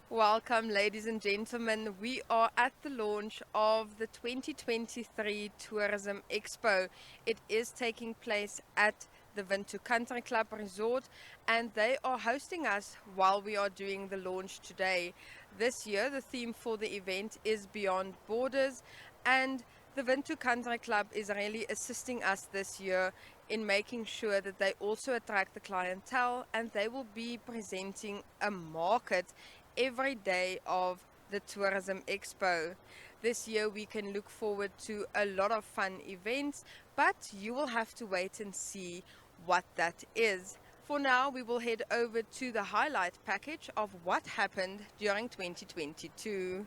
Welcome, ladies and gentlemen. We are at the launch of the 2023 Tourism Expo. It is taking place at the Vintu Country Club Resort, and they are hosting us while we are doing the launch today. This year, the theme for the event is Beyond Borders, and the Vintu Country Club is really assisting us this year in making sure that they also attract the clientele, and they will be presenting a market every day of the Tourism Expo. This year we can look forward to a lot of fun events, but you will have to wait and see what that is. For now, we will head over to the highlight package of what happened during 2022.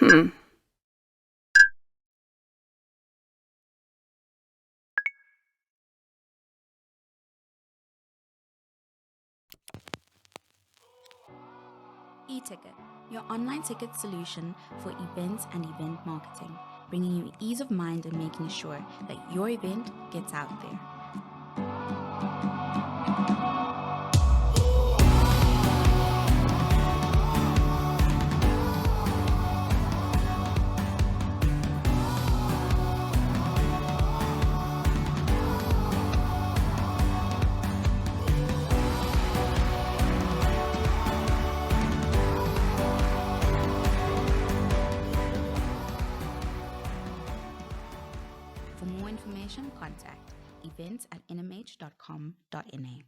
E-ticket, your online ticket solution for events and event marketing, bringing you ease of mind and making sure that your event gets out there. For more information, contact events@nmh.com.na.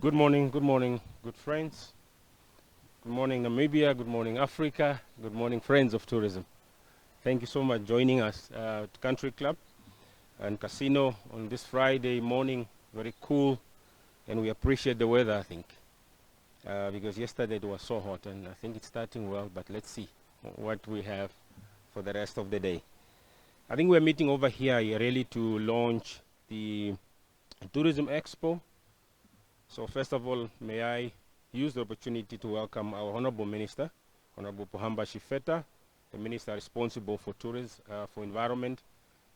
Good morning, good friends. Good morning, Namibia. Good morning, Africa. Good morning, friends of tourism. Thank you so much joining us at Country Club and Casino on this Friday morning. Very cool, and we appreciate the weather, I think, because yesterday it was so hot, and I think it's starting well, but let's see what we have for the rest of the day. I think we're meeting over here really to launch the Tourism Expo. So first of all, may I use the opportunity to welcome our Honorable Minister, Honorable Pohamba Shifeta, the Minister responsible for tourism, for environment,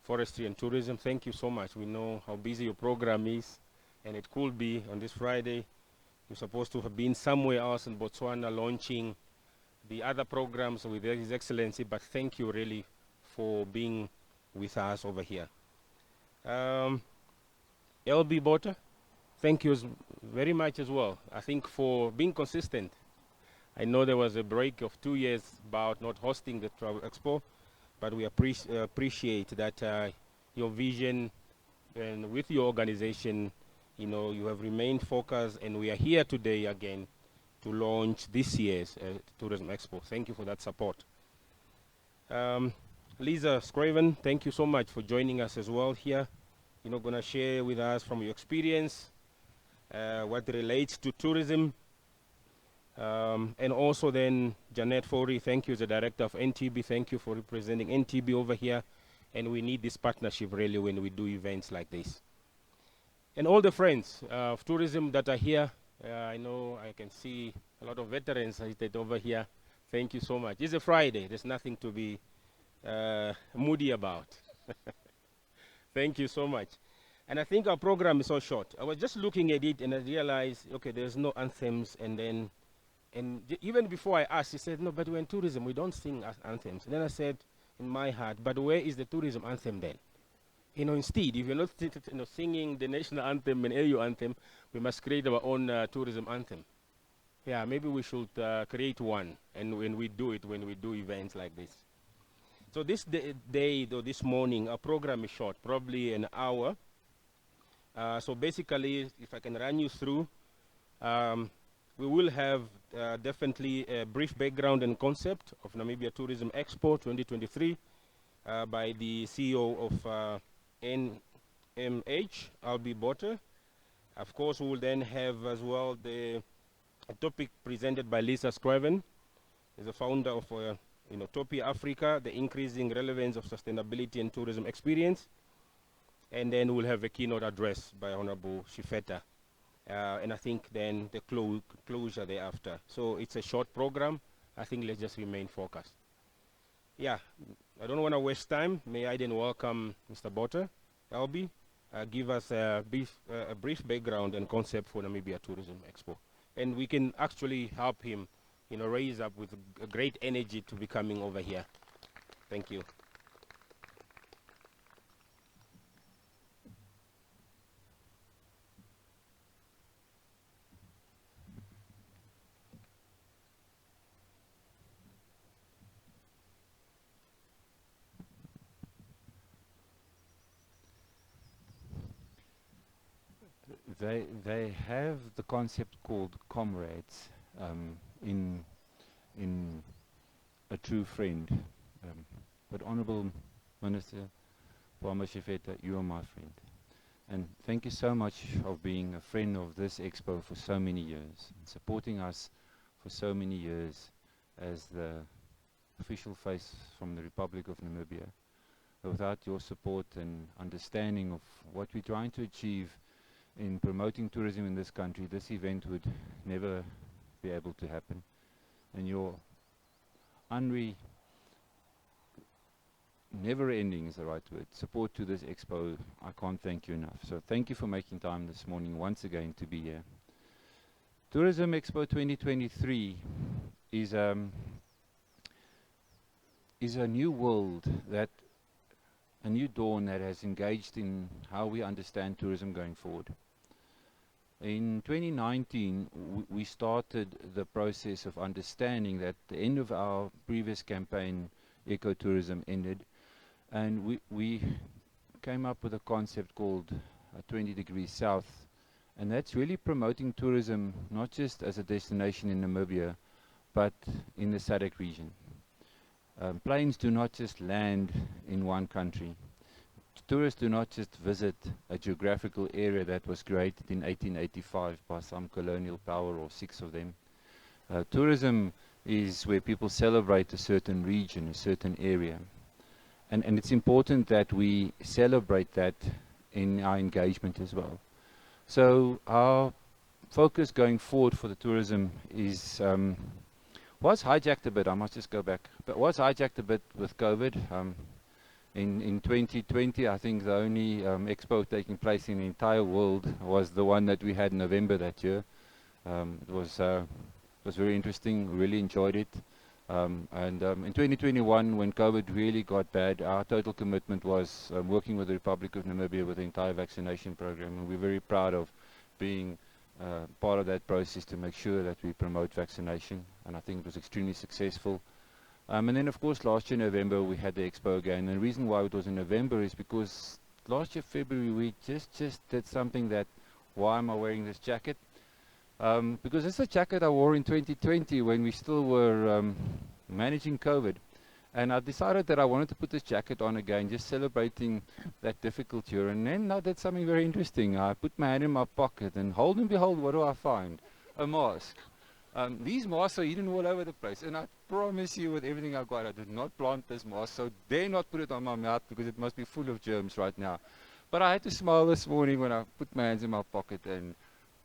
forestry and tourism. Thank you so much. We know how busy your program is, and it could be on this Friday. You're supposed to have been somewhere else in Botswana launching the other programs with His Excellency, but thank you really for being with us over here. LB Bota, thank you very much as well. I think for being consistent. I know there was a break of 2 years about not hosting the Travel Expo, but we appreciate that your vision and with your organization, you know, you have remained focused, and we are here today again to launch this year's Tourism Expo. Thank you for that support. Lisa Scraven, thank you so much for joining us as well here. You're not going to share with us from your experience what relates to tourism. And also then Janet Fori, thank you as the director of NTB. Thank you for representing NTB over here. And we need this partnership really when we do events like this. And all the friends of tourism that are here, I know I can see a lot of veterans seated over here. Thank you so much. It's a Friday. There's nothing to be moody about. Thank you so much. And I think our program is so short. I was just looking at it and I realized, okay, there's no anthems. And then, even before I asked, he said, no, but we're in tourism. We don't sing anthems. And then I said in my heart, but where is the tourism anthem then? You know, instead, if you're not singing the national anthem and AU anthem, we must create our own tourism anthem. Yeah, maybe we should create one, and when we do events like this. So this day, though, this morning, our program is short, probably an hour. So basically, if I can run you through, we will have definitely a brief background and concept of Namibia Tourism Expo 2023 by the CEO of NMH, Albi Botter. Of course, we will then have as well a topic presented by Lisa Scraven, is the founder of Topia Africa, the increasing relevance of sustainability and tourism experience. And then we'll have a keynote address by Honorable Shifeta. And I think then the closure thereafter. So it's a short program. I think let's just remain focused. Yeah, I don't want to waste time. May I then welcome Mr. Botter, Albi, give us a brief background and concept for Namibia Tourism Expo. And we can actually help him, raise up with a great energy to be coming over here. Thank you. They have the concept called comrades in a true friend. But Honourable Minister Boama Shifeta, you are my friend. And thank you so much of being a friend of this expo for so many years, and supporting us for so many years as the official face from the Republic of Namibia. Without your support and understanding of what we're trying to achieve in promoting tourism in this country, this event would never be able to happen. And your never ending is the right word, support to this expo, I can't thank you enough. So thank you for making time this morning once again to be here. Tourism Expo 2023 is a new world, a new dawn that has engaged in how we understand tourism going forward. In 2019, we started the process of understanding that the end of our previous campaign, ecotourism, ended, and we came up with a concept called 20 Degrees South, and that's really promoting tourism not just as a destination in Namibia, but in the SADC region. Planes do not just land in one country. Tourists do not just visit a geographical area that was created in 1885 by some colonial power or 6 of them. Tourism is where people celebrate a certain region, a certain area. And it's important that we celebrate that in our engagement as well. So our focus going forward for the tourism is was hijacked a bit, I must just go back, but was hijacked a bit with COVID. In 2020, I think the only expo taking place in the entire world was the one that we had in November that year. It was very interesting, really enjoyed it. In 2021, when COVID really got bad, our total commitment was working with the Republic of Namibia with the entire vaccination program, and we're very proud of being part of that process to make sure that we promote vaccination, and I think it was extremely successful. And then of course last year November we had the expo again, and the reason why it was in November is because last year February we just did something that, why am I wearing this jacket? Because it's a jacket I wore in 2020 when we still were managing COVID. And I decided that I wanted to put this jacket on again, just celebrating that difficult year. And then I did something very interesting. I put my hand in my pocket, and hold and behold, what do I find? A mask. These masks are hidden all over the place. And I promise you, with everything I got, I did not plant this mask. So dare not put it on my mouth, because it must be full of germs right now. But I had to smile this morning when I put my hands in my pocket, and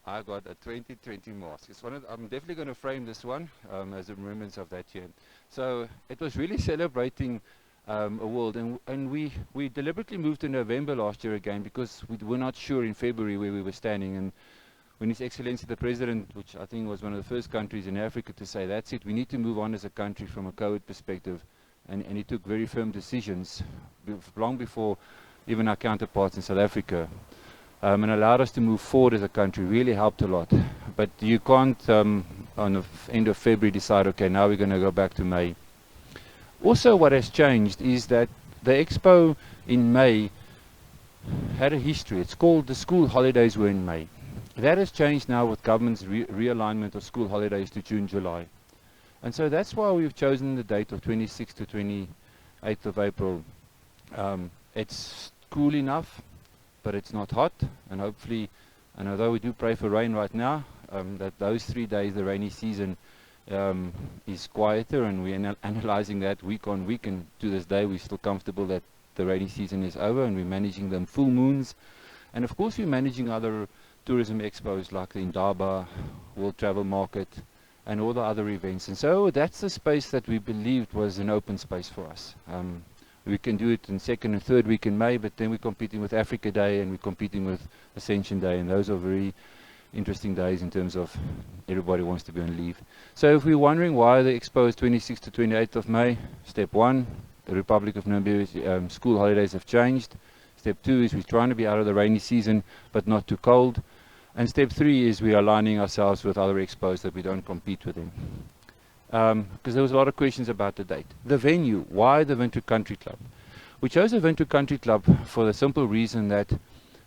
I got a 2020 mask. It's I'm definitely going to frame this one as a remembrance of that year. So it was really celebrating a world, and we deliberately moved to November last year again because we were not sure in February where we were standing. And when His Excellency the President, which I think was one of the first countries in Africa to say, that's it, we need to move on as a country from a COVID perspective, and he took very firm decisions long before even our counterparts in South Africa. And allowed us to move forward as a country, really helped a lot. But you can't, on the end of February, decide, okay, now we're going to go back to May. Also, what has changed is that the expo in May had a history. It's called the school holidays were in May. That has changed now with government's realignment of school holidays to June, July. And so that's why we've chosen the date of 26th to 28th of April. It's cool enough, but it's not hot, and hopefully, and although we do pray for rain right now, that those 3 days, the rainy season, is quieter, and we're analyzing that week on week, and to this day we're still comfortable that the rainy season is over, and we're managing them full moons. And of course we're managing other tourism expos like the Indaba, World Travel Market, and all the other events. And so that's the space that we believed was an open space for us. We can do it in second and third week in May, but then we're competing with Africa Day and we're competing with Ascension Day, and those are very interesting days in terms of everybody wants to be on leave. So if we're wondering why the expo is 26th to 28th of May, step one, the Republic of Namibia's school holidays have changed. Step two is we're trying to be out of the rainy season, but not too cold. And step three is we are aligning ourselves with other expos that we don't compete with them. Because there was a lot of questions about the date. The venue, why the Windhoek Country Club? We chose the Windhoek Country Club for the simple reason that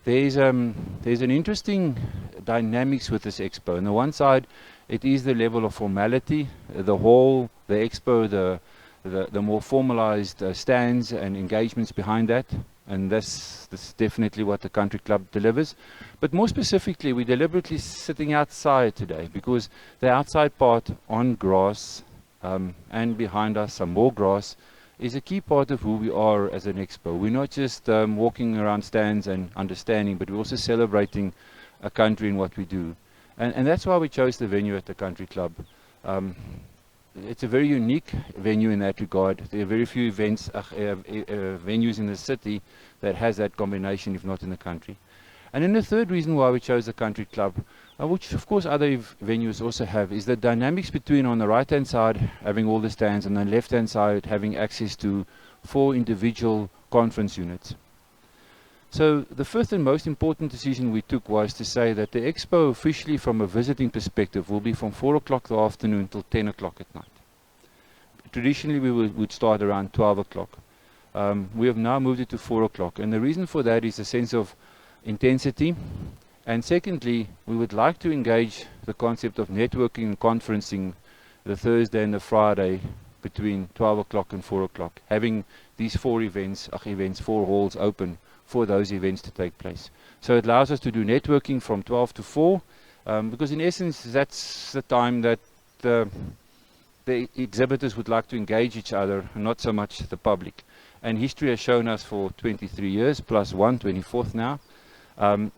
there's an interesting dynamics with this expo. On the one side, it is the level of formality, the hall, the expo, the more formalized stands and engagements behind that. And this is definitely what the country club delivers. But more specifically, we're deliberately sitting outside today because the outside part on grass and behind us some more grass is a key part of who we are as an expo. We're not just walking around stands and understanding, but we're also celebrating a country in what we do. And that's why we chose the venue at the country club. It's a very unique venue in that regard. There are very few events, venues in the city that has that combination, if not in the country. And then the third reason why we chose the country club, which of course other venues also have, is the dynamics between on the right hand side having all the stands and on the left hand side having access to 4 individual conference units. So the first and most important decision we took was to say that the expo officially from a visiting perspective will be from 4 o'clock the afternoon till 10 o'clock at night. Traditionally we would start around 12 o'clock. We have now moved it to 4 o'clock, and the reason for that is a sense of intensity, and secondly we would like to engage the concept of networking and conferencing the Thursday and the Friday between 12 o'clock and 4 o'clock, having these 4 events, 4 halls open for those events to take place. So it allows us to do networking from 12 to 4, because in essence that's the time that the exhibitors would like to engage each other, not so much the public. And history has shown us for 23 years, plus 1, 24th now,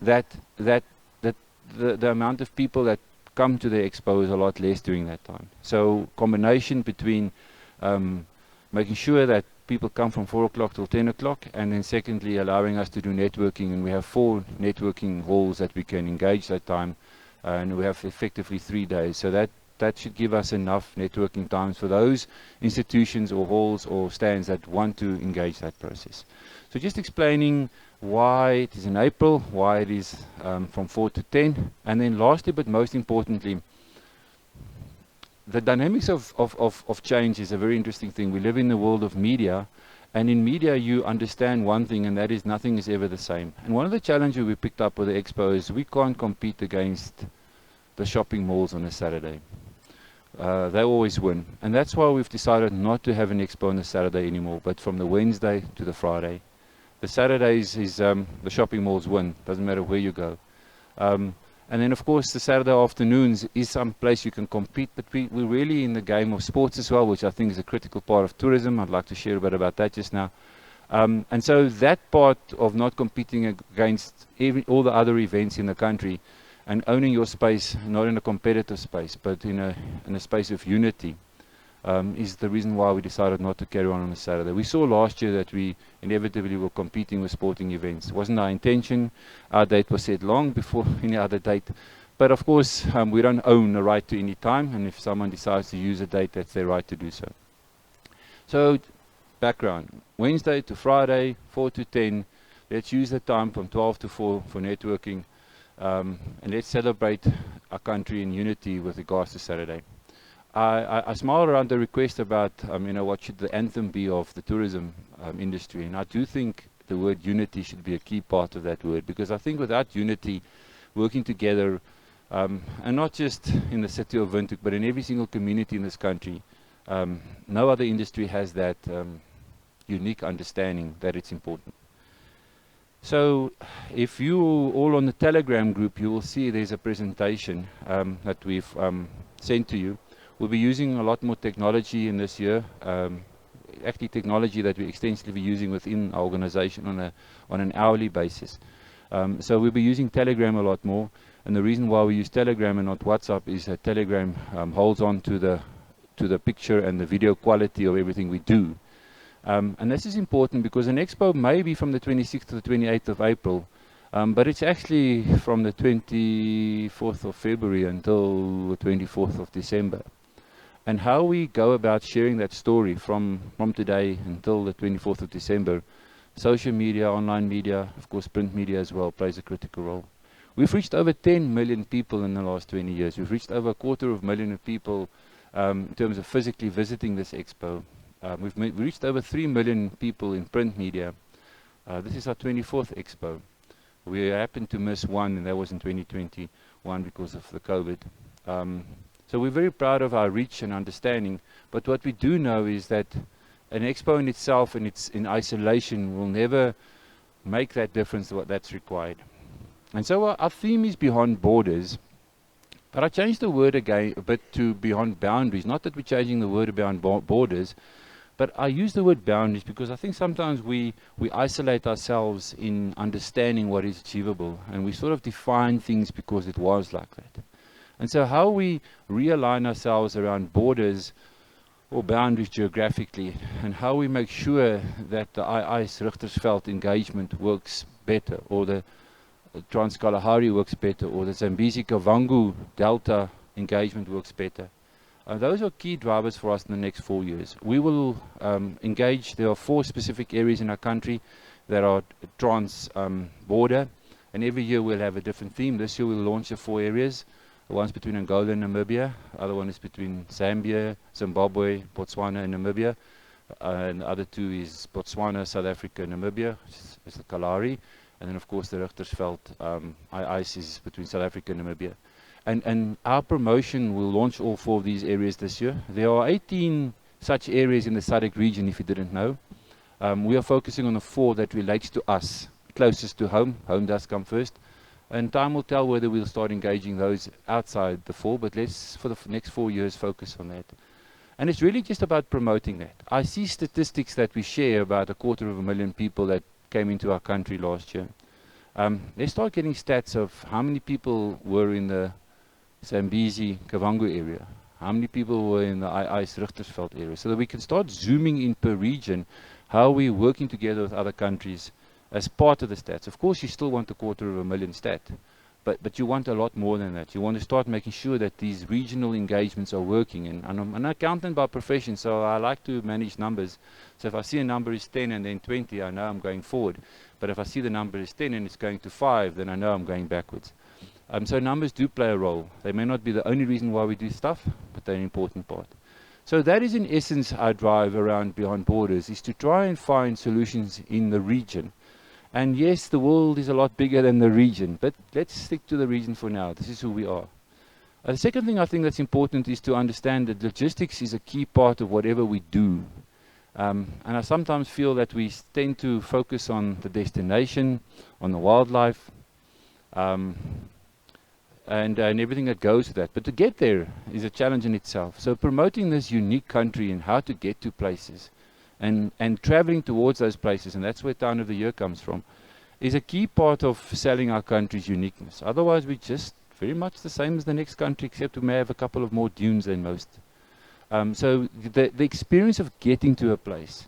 that the amount of people that come to the expo is a lot less during that time. So combination between making sure that people come from 4 o'clock till 10 o'clock, and then secondly, allowing us to do networking, and we have 4 networking halls that we can engage that time, and we have effectively 3 days. So that should give us enough networking times for those institutions or halls or stands that want to engage that process. So just explaining why it is in April, why it is from 4 to 10, and then lastly, but most importantly, the dynamics of change is a very interesting thing. We live in the world of media, and in media you understand one thing, and that is nothing is ever the same. And one of the challenges we picked up with the Expo is we can't compete against the shopping malls on a Saturday. They always win, and that's why we've decided not to have an Expo on a Saturday anymore, but from the Wednesday to the Friday. The Saturdays is the shopping malls win, doesn't matter where you go. And then of course the Saturday afternoons is some place you can compete, but we're really in the game of sports as well, which I think is a critical part of tourism. I'd like to share a bit about that just now. And so that part of not competing against all the other events in the country and owning your space, not in a competitive space, but in a space of unity, is the reason why we decided not to carry on a Saturday. We saw last year that we inevitably were competing with sporting events. It wasn't our intention. Our date was set long before any other date. But of course, we don't own the right to any time, and if someone decides to use a date, that's their right to do so. So, background. Wednesday to Friday, 4 to 10. Let's use the time from 12 to 4 for networking. And let's celebrate our country in unity with regards to Saturday. I smile around the request about, what should the anthem be of the tourism industry. And I do think the word unity should be a key part of that word, because I think without unity, working together, and not just in the city of Windhoek, but in every single community in this country, no other industry has that unique understanding that it's important. So if you all on the Telegram group, you will see there's a presentation that we've sent to you. We'll be using a lot more technology in this year, actually technology that we extensively using within our organization on an hourly basis. So we'll be using Telegram a lot more, and the reason why we use Telegram and not WhatsApp is that Telegram holds on to the picture and the video quality of everything we do. And this is important because an expo may be from the 26th to the 28th of April, but it's actually from the 24th of February until the 24th of December. And how we go about sharing that story from today until the 24th of December, social media, online media, of course print media as well, plays a critical role. We've reached over 10 million people in the last 20 years. We've reached over 250,000 people in terms of physically visiting this expo. We've reached over 3 million people in print media. This is our 24th expo. We happened to miss one, and that was in 2021 because of the COVID. So we're very proud of our reach and understanding, but what we do know is that an expo in itself and it's in isolation will never make that difference that's required. And so our theme is beyond borders, but I changed the word again a bit to beyond boundaries. Not that we're changing the word beyond borders, but I use the word boundaries because I think sometimes we isolate ourselves in understanding what is achievable, and we sort of define things because it was like that. And so how we realign ourselves around borders or boundaries geographically, and how we make sure that the II's Richtersveld engagement works better, or the Trans-Kalahari works better, or the Zambezi-Kavango Delta engagement works better. Those are key drivers for us in the next 4 years. We will engage, there are 4 specific areas in our country that are trans-border, and every year we'll have a different theme. This year we'll launch the 4 areas. One's between Angola and Namibia, the other one is between Zambia, Zimbabwe, Botswana and Namibia, and the other 2 is Botswana, South Africa, Namibia, is the Kalahari, and then of course the Richtersveld II's is between South Africa and Namibia. And our promotion will launch all 4 of these areas this year. There are 18 such areas in the SADC region, if you didn't know. We are focusing on the 4 that relates to us, closest to home. Home does come first. And time will tell whether we'll start engaging those outside the 4, but let's, for the next 4 years, focus on that. And it's really just about promoting that. I see statistics that we share about 250,000 people that came into our country last year. Let's start getting stats of how many people were in the Zambezi-Kavango area, how many people were in the II's Richtersveld area, so that we can start zooming in per region how we're working together with other countries as part of the stats. Of course, you still want a 250,000 stat, but you want a lot more than that. You want to start making sure that these regional engagements are working. And I'm an accountant by profession, so I like to manage numbers. So if I see a number is 10 and then 20, I know I'm going forward. But if I see the number is 10 and it's going to 5, then I know I'm going backwards. So numbers do play a role. They may not be the only reason why we do stuff, but they're an important part. So that is in essence our drive around Beyond Borders, is to try and find solutions in the region. And yes, the world is a lot bigger than the region, but let's stick to the region for now. This is who we are. The second thing I think that's important is to understand that logistics is a key part of whatever we do. And I sometimes feel that we tend to focus on the destination, on the wildlife, and everything that goes with that. But to get there is a challenge in itself. So promoting this unique country and how to get to places and traveling towards those places, and that's where Town of the Year comes from, is a key part of selling our country's uniqueness. Otherwise, we're just very much the same as the next country, except we may have a couple of more dunes than most. So the experience of getting to a place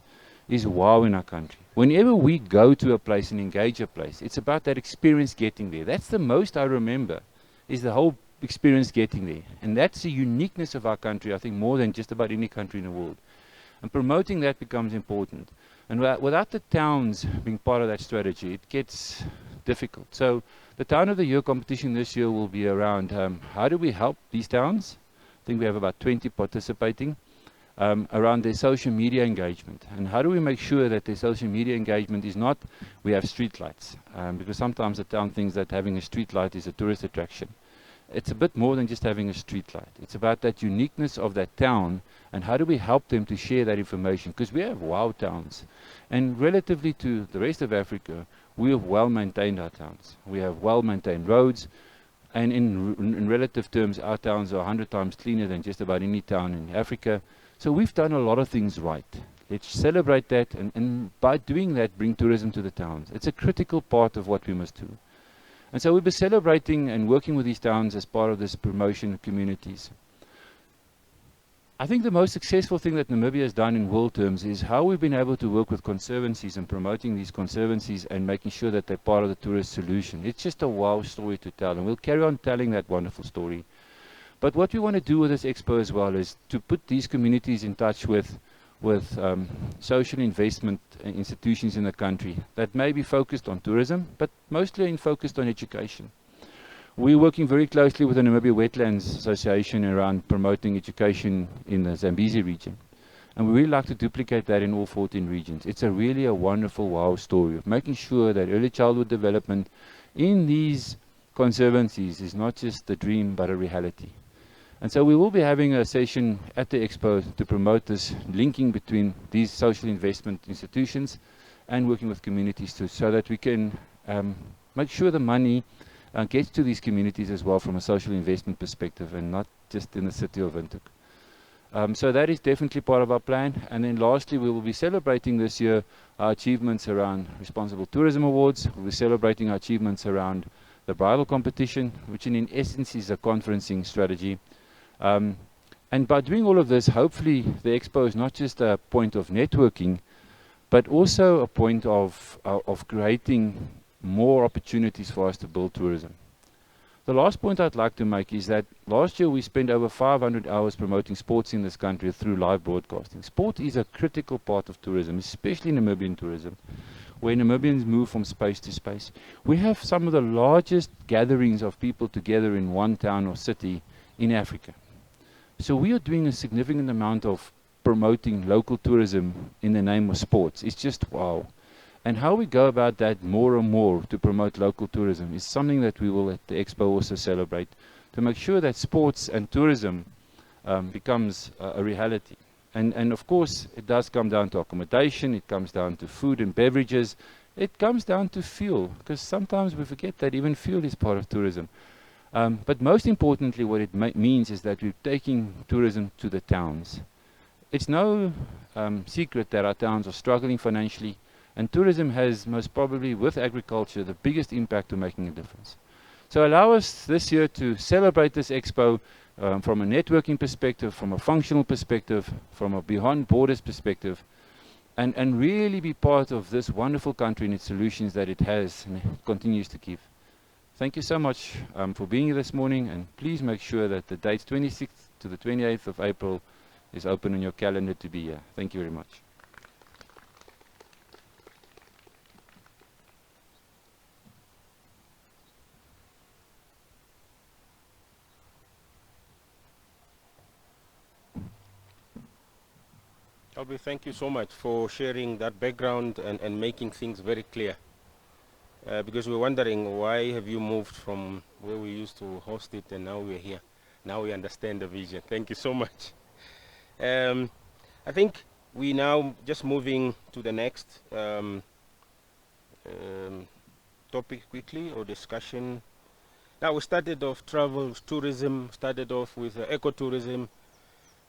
is wow in our country. Whenever we go to a place and engage a place, it's about that experience getting there. That's the most I remember, is the whole experience getting there. And that's the uniqueness of our country, I think, more than just about any country in the world. And promoting that becomes important. And without the towns being part of that strategy, it gets difficult. So the Town of the Year competition this year will be around how do we help these towns? I think we have about 20 participating around their social media engagement. And how do we make sure that their social media engagement is not, we have street lights, because sometimes the town thinks that having a street light is a tourist attraction. It's a bit more than just having a street light. It's about that uniqueness of that town, and how do we help them to share that information? Because we have wow towns, and relatively to the rest of Africa, we have well maintained our towns. We have well maintained roads, and in relative terms, our towns are 100 times cleaner than just about any town in Africa. So we've done a lot of things right. Let's celebrate that, and by doing that, bring tourism to the towns. It's a critical part of what we must do. And so we'll be celebrating and working with these towns as part of this promotion of communities. I think the most successful thing that Namibia has done in world terms is how we've been able to work with conservancies and promoting these conservancies and making sure that they're part of the tourist solution. It's just a wow story to tell, and we'll carry on telling that wonderful story. But what we want to do with this expo as well is to put these communities in touch with social investment institutions in the country that may be focused on tourism, but mostly focused on education. We're working very closely with the Namibia Wetlands Association around promoting education in the Zambezi region. And we really like to duplicate that in all 14 regions. It's really a wonderful wow story of making sure that early childhood development in these conservancies is not just a dream, but a reality. And so we will be having a session at the expo to promote this linking between these social investment institutions and working with communities too, so that we can make sure the money gets to these communities as well from a social investment perspective, and not just in the city of Windhoek. So that is definitely part of our plan. And then lastly, we will be celebrating this year our achievements around Responsible Tourism Awards. We'll be celebrating our achievements around the bridal competition, which in essence is a conferencing strategy. And by doing all of this, hopefully the expo is not just a point of networking, but also a point of creating more opportunities for us to build tourism. The last point I'd like to make is that last year we spent over 500 hours promoting sports in this country through live broadcasting. Sport is a critical part of tourism, especially Namibian tourism, where Namibians move from space to space. We have some of the largest gatherings of people together in one town or city in Africa. So we are doing a significant amount of promoting local tourism in the name of sports. It's just wow. And how we go about that more and more to promote local tourism is something that we will at the expo also celebrate, to make sure that sports and tourism becomes a reality. And of course, it does come down to accommodation, it comes down to food and beverages, it comes down to fuel, because sometimes we forget that even fuel is part of tourism. But most importantly, what it means is that we're taking tourism to the towns. It's no secret that our towns are struggling financially, and tourism has most probably, with agriculture, the biggest impact on making a difference. So allow us this year to celebrate this expo from a networking perspective, from a functional perspective, from a Beyond Borders perspective, and really be part of this wonderful country and its solutions that it has and continues to give. Thank you so much for being here this morning, and please make sure that the dates 26th to the 28th of April is open on your calendar to be here. Thank you very much. Albie, thank you so much for sharing that background and making things very clear. Because we're wondering, why have you moved from where we used to host it and now we're here? Now we understand the vision. Thank you so much. I think we now just moving to the next topic quickly, or discussion. Now we started off travel, tourism, started off with ecotourism,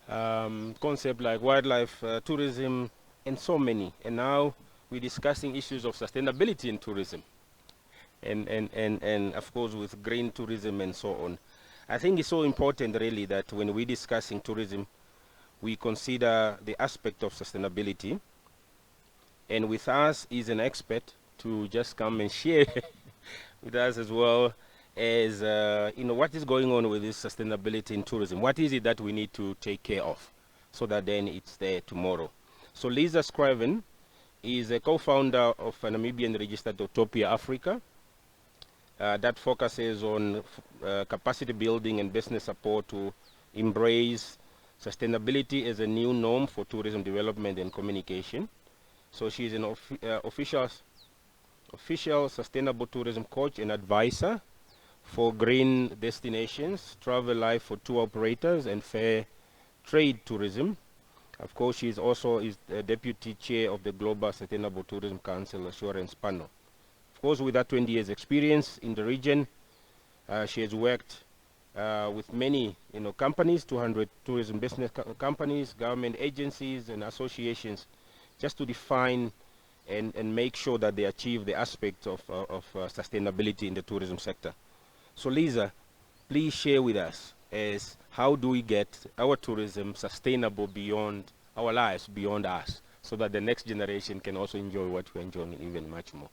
concept like wildlife tourism, and so many. And now we're discussing issues of sustainability in tourism, and of course with green tourism and so on. I think it's so important really that when we're discussing tourism, we consider the aspect of sustainability. And with us is an expert to just come and share with us as well as what is going on with this sustainability in tourism. What is it that we need to take care of so that then it's there tomorrow? So Lisa Scriven is a co-founder of a Namibian registered Utopia Africa that focuses on capacity building and business support to embrace sustainability as a new norm for tourism development and communication. So she's an official sustainable tourism coach and advisor for green destinations, travel life for tour operators, and fair trade tourism. Of course, she is also the deputy chair of the Global Sustainable Tourism Council Assurance Panel. Of course, with that 20 years experience in the region, she has worked with many companies, 200 tourism business companies, government agencies, and associations, just to define and make sure that they achieve the aspects of sustainability in the tourism sector. So Lisa, please share with us as how do we get our tourism sustainable beyond our lives, beyond us, so that the next generation can also enjoy what we're enjoying even much more.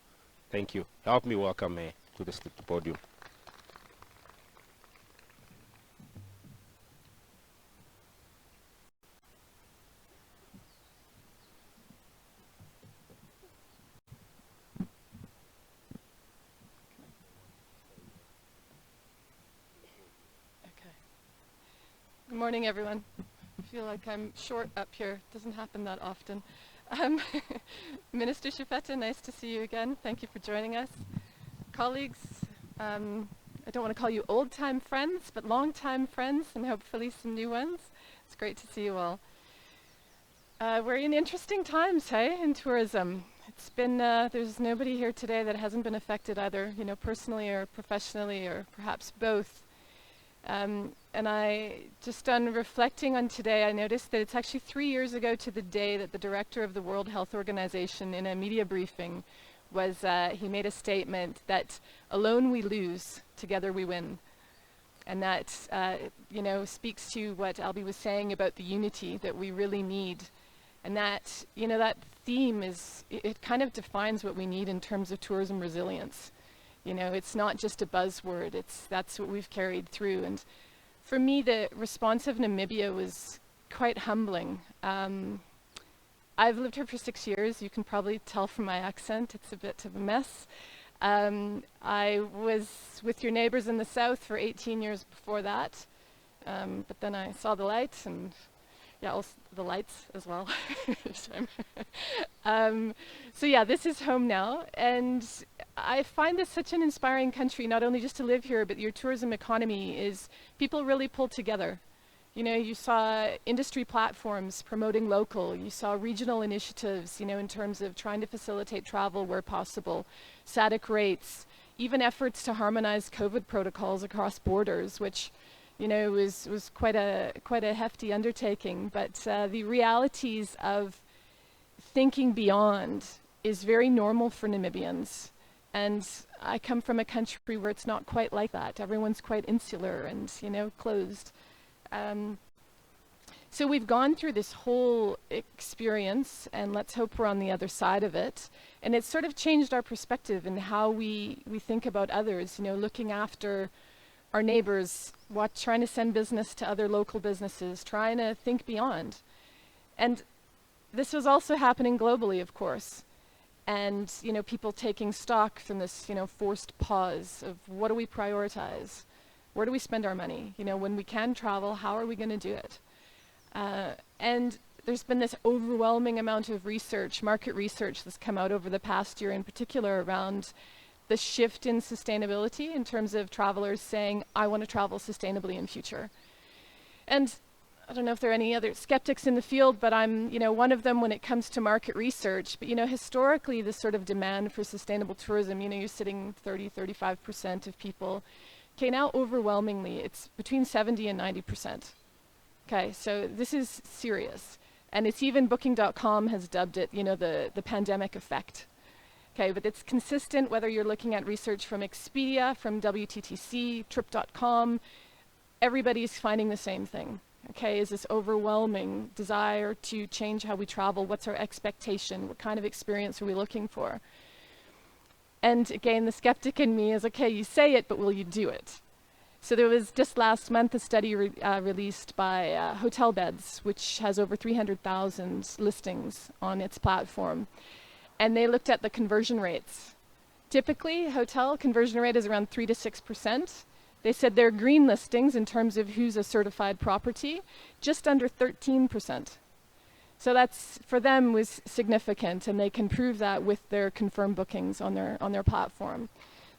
Thank you. Help me welcome to the podium. Good morning, everyone. I feel like I'm short up here. Doesn't happen that often. Minister Shifeta, nice to see you again. Thank you for joining us. Colleagues, I don't want to call you old-time friends, but long-time friends, and hopefully some new ones. It's great to see you all. We're in interesting times, hey, in tourism. It's been, there's nobody here today that hasn't been affected either, personally or professionally, or perhaps both. And I, just on reflecting on today, I noticed that it's actually 3 years ago to the day that the director of the World Health Organization in a media briefing was, he made a statement that alone we lose, together we win. And that, speaks to what Albie was saying about the unity that we really need. And that, that theme is, it kind of defines what we need in terms of tourism resilience. It's not just a buzzword, that's what we've carried through. And for me, the response of Namibia was quite humbling. I've lived here for 6 years. You can probably tell from my accent, it's a bit of a mess. I was with your neighbors in the south for 18 years before that. But then I saw the light, and also the lights as well. So yeah, this is home now. And I find this such an inspiring country, not only just to live here, but your tourism economy is, people really pull together. You saw industry platforms promoting local, you saw regional initiatives, in terms of trying to facilitate travel where possible, SADC rates, even efforts to harmonize COVID protocols across borders, which, was quite a hefty undertaking. But the realities of thinking beyond is very normal for Namibians. And I come from a country where it's not quite like that. Everyone's quite insular and, closed. So we've gone through this whole experience, and let's hope we're on the other side of it. And it's sort of changed our perspective and how we think about others, you know, looking after our neighbors, trying to send business to other local businesses, trying to think beyond. And this was also happening globally, of course. And, you know, people taking stock from this, you know, forced pause of what do we prioritize? Where do we spend our money? You know, when we can travel, how are we going to do it? And there's been this overwhelming amount of research, market research that's come out over the past year in particular around the shift in sustainability in terms of travelers saying, I want to travel sustainably in future. And I don't know if there are any other skeptics in the field, but I'm, you know, one of them when it comes to market research. But, you know, historically, this sort of demand for sustainable tourism, you know, you're sitting 35% of people. Okay, now overwhelmingly, it's between 70 and 90%. Okay, so this is serious. And it's even Booking.com has dubbed it, you know, the pandemic effect. Okay, but it's consistent whether you're looking at research from Expedia, from WTTC, Trip.com, everybody's finding the same thing. Okay, is this overwhelming desire to change how we travel? What's our expectation? What kind of experience are we looking for? And again, the skeptic in me is, okay, you say it, but will you do it? So there was just last month a study released by Hotel Beds, which has over 300,000 listings on its platform. And they looked at the conversion rates. Typically, hotel conversion rate is around 3 to 6%. They said their green listings, in terms of who's a certified property, just under 13%. So that's, for them, was significant, and they can prove that with their confirmed bookings on their platform.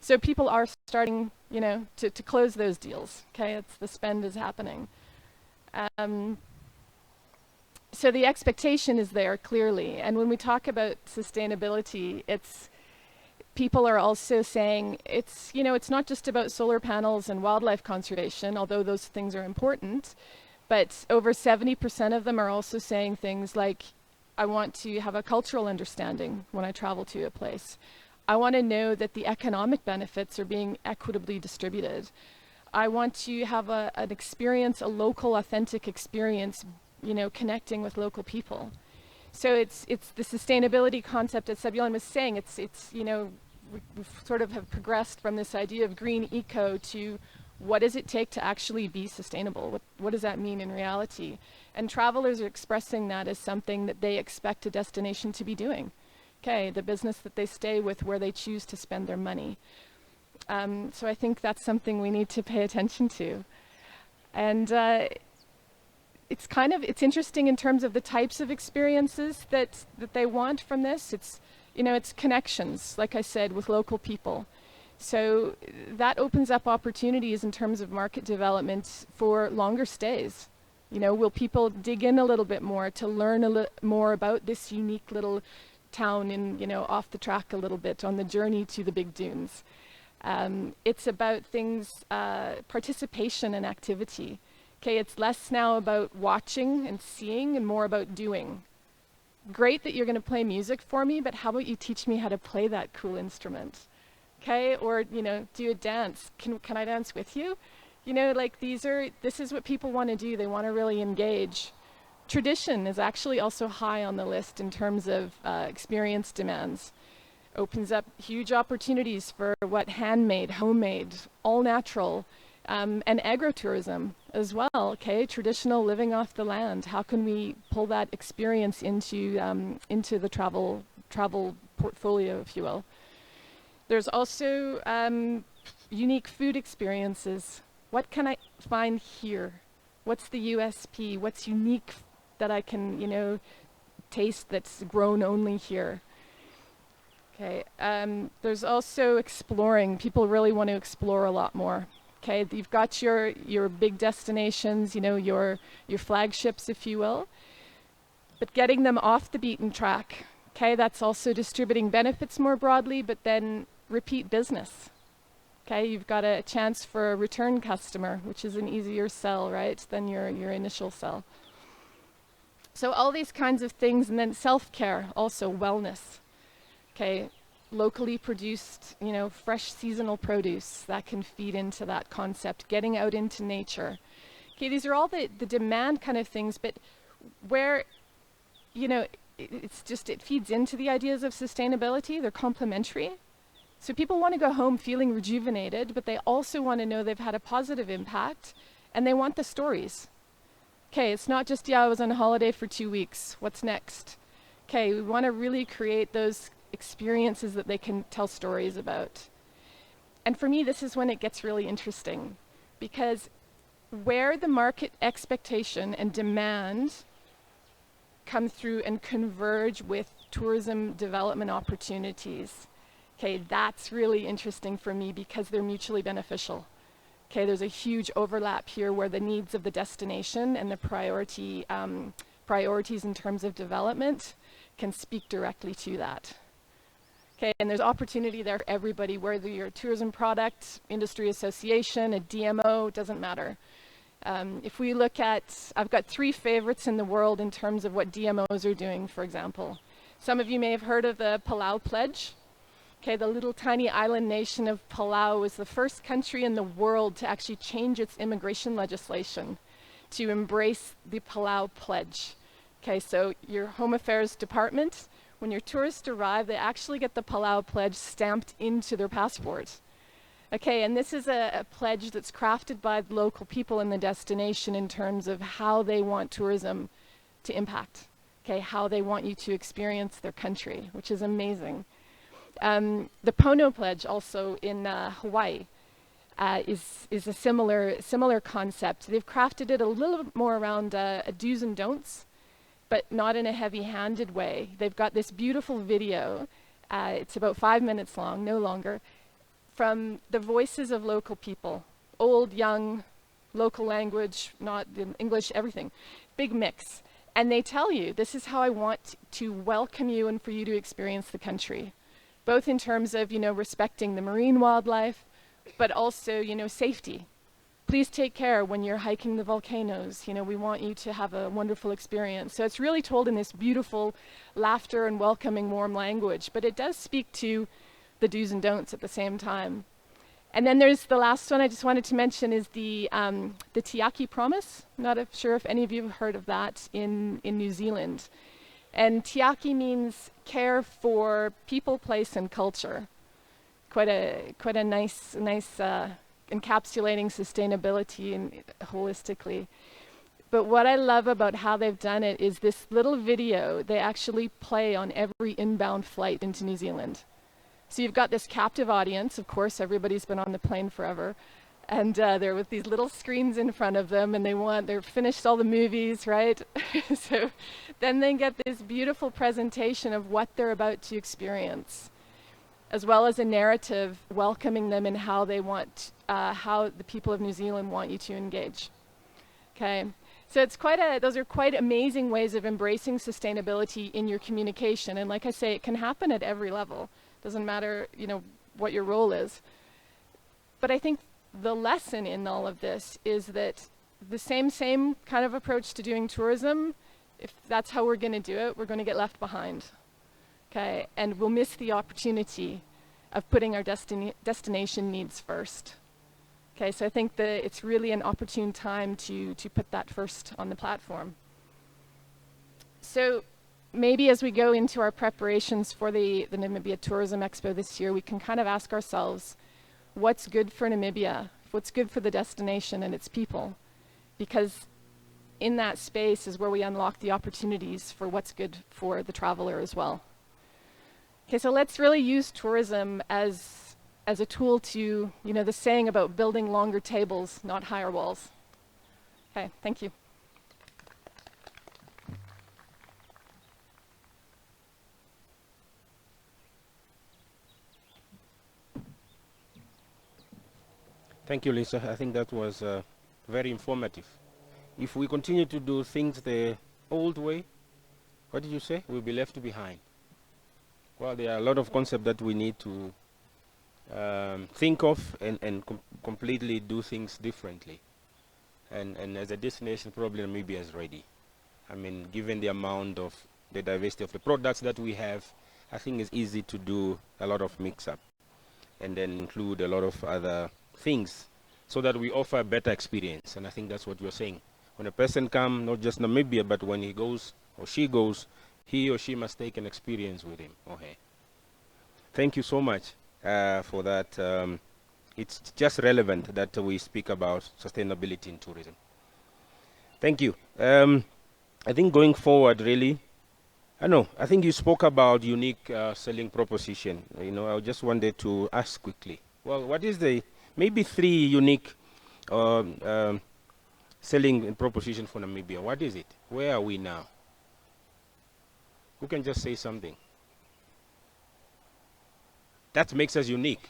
So people are starting, you know, to close those deals. Okay, it's the spend is happening. So the expectation is there clearly, and when we talk about sustainability, it's people are also saying it's, you know, it's not just about solar panels and wildlife conservation, although those things are important, but over 70% of them are also saying things like, I want to have a cultural understanding when I travel to a place. I want to know that the economic benefits are being equitably distributed. I want to have an experience, a local, authentic experience, you know, connecting with local people. So it's the sustainability concept that Sabulon was saying. It's you know, we sort of have progressed from this idea of green eco to what does it take to actually be sustainable? What does that mean in reality? And travelers are expressing that as something that they expect a destination to be doing. Okay, the business that they stay with, where they choose to spend their money. So I think that's something we need to pay attention to. And it's interesting in terms of the types of experiences that they want from this. It's, you know, it's connections, like I said, with local people. So that opens up opportunities in terms of market development for longer stays. You know, will people dig in a little bit more to learn more about this unique little town in, you know, off the track a little bit on the journey to the big dunes. It's about things, participation and activity. Okay, it's less now about watching and seeing and more about doing. Great that you're going to play music for me, but how about you teach me how to play that cool instrument? Okay, or, you know, do a dance. Can I dance with you? You know, like this is what people want to do. They want to really engage. Tradition is actually also high on the list in terms of experience demands. Opens up huge opportunities for handmade, homemade, all natural, and agritourism as well. Okay, traditional living off the land. How can we pull that experience into the travel portfolio, if you will? There's also unique food experiences. What can I find here? What's the USP? What's unique that I can, you know, taste that's grown only here? Okay, there's also exploring. People really want to explore a lot more. Okay, you've got your big destinations, you know, your flagships, if you will, but getting them off the beaten track. Okay, that's also distributing benefits more broadly, but then repeat business. Okay, you've got a chance for a return customer, which is an easier sell, right, than your initial sell. So all these kinds of things, and then self-care, also wellness. Okay, locally produced, you know, fresh seasonal produce that can feed into that concept. Getting out into nature, Okay, these are all the demand kind of things, but where, you know, it feeds into the ideas of sustainability. They're complementary. So people want to go home feeling rejuvenated, but they also want to know they've had a positive impact, and they want the stories. Okay, it's not just, yeah, I was on holiday for 2 weeks. What's next? Okay, we want to really create those experiences that they can tell stories about. And for me, this is when it gets really interesting, because where the market expectation and demand come through and converge with tourism development opportunities, okay, that's really interesting for me because they're mutually beneficial. Okay, there's a huge overlap here where the needs of the destination and the priorities in terms of development can speak directly to that. Okay, and there's opportunity there for everybody, whether you're a tourism product, industry association, a DMO, doesn't matter. If we look at, I've got 3 favorites in the world in terms of what DMOs are doing, for example. Some of you may have heard of the Palau Pledge. Okay, the little tiny island nation of Palau was the first country in the world to actually change its immigration legislation to embrace the Palau Pledge. Okay, so your Home Affairs Department, when your tourists arrive, they actually get the Palau Pledge stamped into their passport. Okay, and this is a pledge that's crafted by the local people in the destination in terms of how they want tourism to impact. Okay, how they want you to experience their country, which is amazing. The Pono Pledge, also in Hawaii, is a similar concept. They've crafted it a little bit more around do's and don'ts, but not in a heavy-handed way. They've got this beautiful video. It's about 5 minutes long, no longer, from the voices of local people, old, young, local language, not English, everything, big mix. And they tell you, this is how I want to welcome you and for you to experience the country, both in terms of, you know, respecting the marine wildlife, but also, you know, safety. Please take care when you're hiking the volcanoes. You know, we want you to have a wonderful experience. So it's really told in this beautiful laughter and welcoming, warm language, but it does speak to the do's and don'ts at the same time. And then there's the last one I just wanted to mention is the Tiaki Promise. I'm not sure if any of you have heard of that in New Zealand. And Tiaki means care for people, place, and culture. Quite a nice encapsulating sustainability and holistically. But what I love about how they've done it is this little video they actually play on every inbound flight into New Zealand. So you've got this captive audience, of course, everybody's been on the plane forever, and they're with these little screens in front of them, and they're finished all the movies, right? So then they get this beautiful presentation of what they're about to experience, as well as a narrative welcoming them in how they want, how the people of New Zealand want you to engage. Okay, so it's those are quite amazing ways of embracing sustainability in your communication, and like I say, it can happen at every level. Doesn't matter, you know, what your role is. But I think the lesson in all of this is that the same kind of approach to doing tourism, if that's how we're going to do it, we're going to get left behind. Okay, and we'll miss the opportunity of putting our destination needs first. Okay, so I think that it's really an opportune time to put that first on the platform. So maybe as we go into our preparations for the Namibia Tourism Expo this year, we can kind of ask ourselves, what's good for Namibia? What's good for the destination and its people? Because in that space is where we unlock the opportunities for what's good for the traveler as well. Okay, so let's really use tourism as a tool to, you know, the saying about building longer tables, not higher walls. Okay, thank you. Thank you, Lisa. I think that was very informative. If we continue to do things the old way, what did you say? We'll be left behind. Well, there are a lot of concepts that we need to think of and completely do things differently. And as a destination, probably Namibia is ready. I mean, given the amount of the diversity of the products that we have, I think it's easy to do a lot of mix-up and then include a lot of other things so that we offer a better experience. And I think that's what you're saying. When a person comes, not just Namibia, but when he goes or he or she must take an experience with him or her. Thank you so much for that. It's just relevant that we speak about sustainability in tourism. Thank you. I think going forward, really, I think you spoke about unique selling proposition. I just wanted to ask quickly. Well, what is maybe 3 unique selling proposition for Namibia? What is it? Where are we now? Who can just say something? That makes us unique,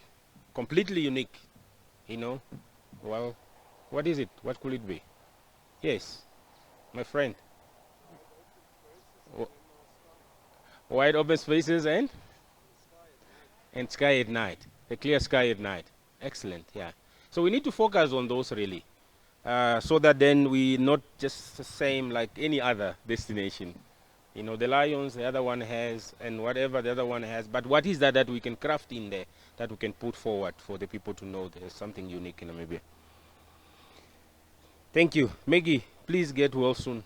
completely unique. Well, what is it? What could it be? Yes, my friend. Wide open spaces and sky at night. A clear sky at night. Excellent. Yeah. So we need to focus on those really, so that then we not just the same like any other destination. The lions the other one has, and whatever the other one has. But what is that we can craft in there that we can put forward for the people to know there's something unique in Namibia? Thank you, Maggie. Please get well soon.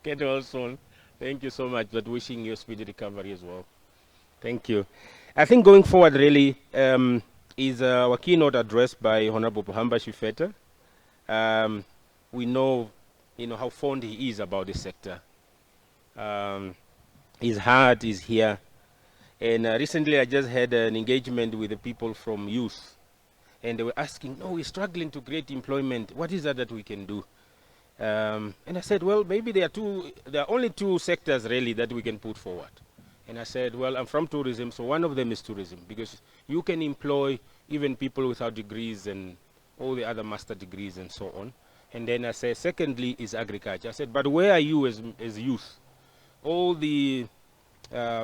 Get well soon. Thank you so much, but wishing you a speedy recovery as well. Thank you. I think going forward really is our keynote address by Honorable Pohamba Shifeta. We know, how fond he is about this sector. His heart is here. And recently I just had an engagement with the people from youth. And they were asking, no, we're struggling to create employment. What is that we can do? And I said, well, maybe there are only 2 sectors really that we can put forward. And I said, well, I'm from tourism, so one of them is tourism, because you can employ even people without degrees and all the other master degrees and so on. And then I said, secondly is agriculture. I said, but where are you as youth? All the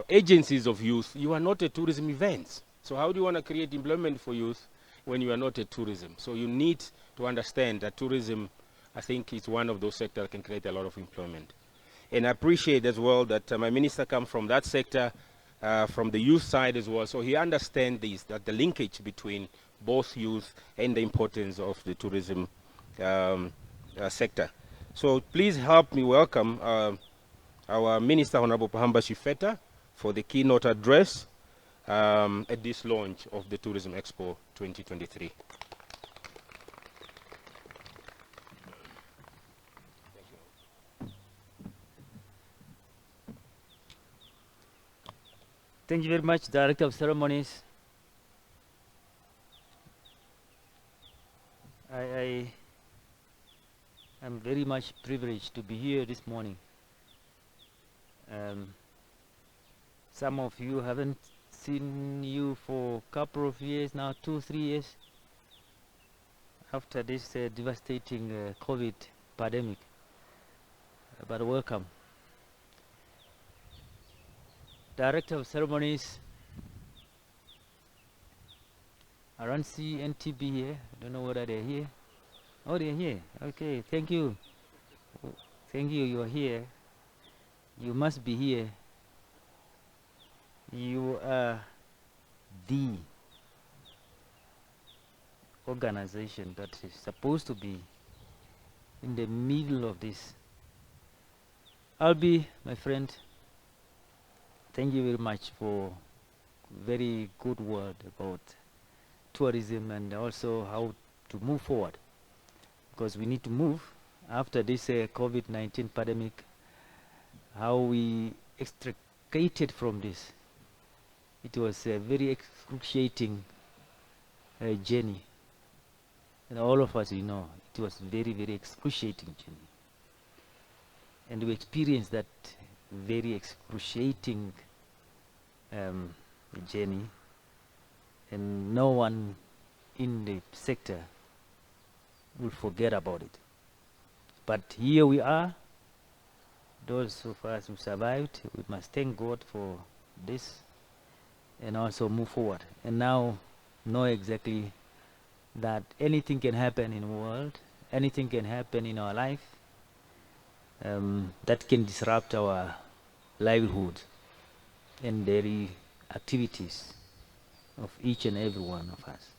agencies of youth, you are not a tourism event. So how do you want to create employment for youth when you are not a tourism? So you need to understand that tourism, I think, is one of those sectors that can create a lot of employment. And I appreciate as well that my minister comes from that sector, from the youth side as well. So he understands that the linkage between both youth and the importance of the tourism sector. So please help me welcome our Minister, Honorable Pohamba Shifeta, for the keynote address at this launch of the Tourism Expo 2023. Thank you very much, Director of Ceremonies. I am very much privileged to be here this morning. Some of you haven't seen you for a couple of years now, 2-3 years, after this devastating COVID pandemic. But welcome. Director of Ceremonies, I don't see NTB here. I don't know whether they're here. Oh, they're here. Okay, thank you. Thank you, you're here. You must be here. You are the organization that is supposed to be in the middle of this. Albi, my friend, thank you very much for very good word about tourism and also how to move forward, because we need to move after this COVID-19 pandemic, how we extricated from this. It was a very excruciating journey, and all of us, it was very, very excruciating journey, and we experienced that very excruciating journey, and no one in the sector will forget about it. But here we are, those of us who survived. We must thank God for this and also move forward, and now know exactly that anything can happen in the world, anything can happen in our life that can disrupt our livelihood and daily activities. of each and every one of us.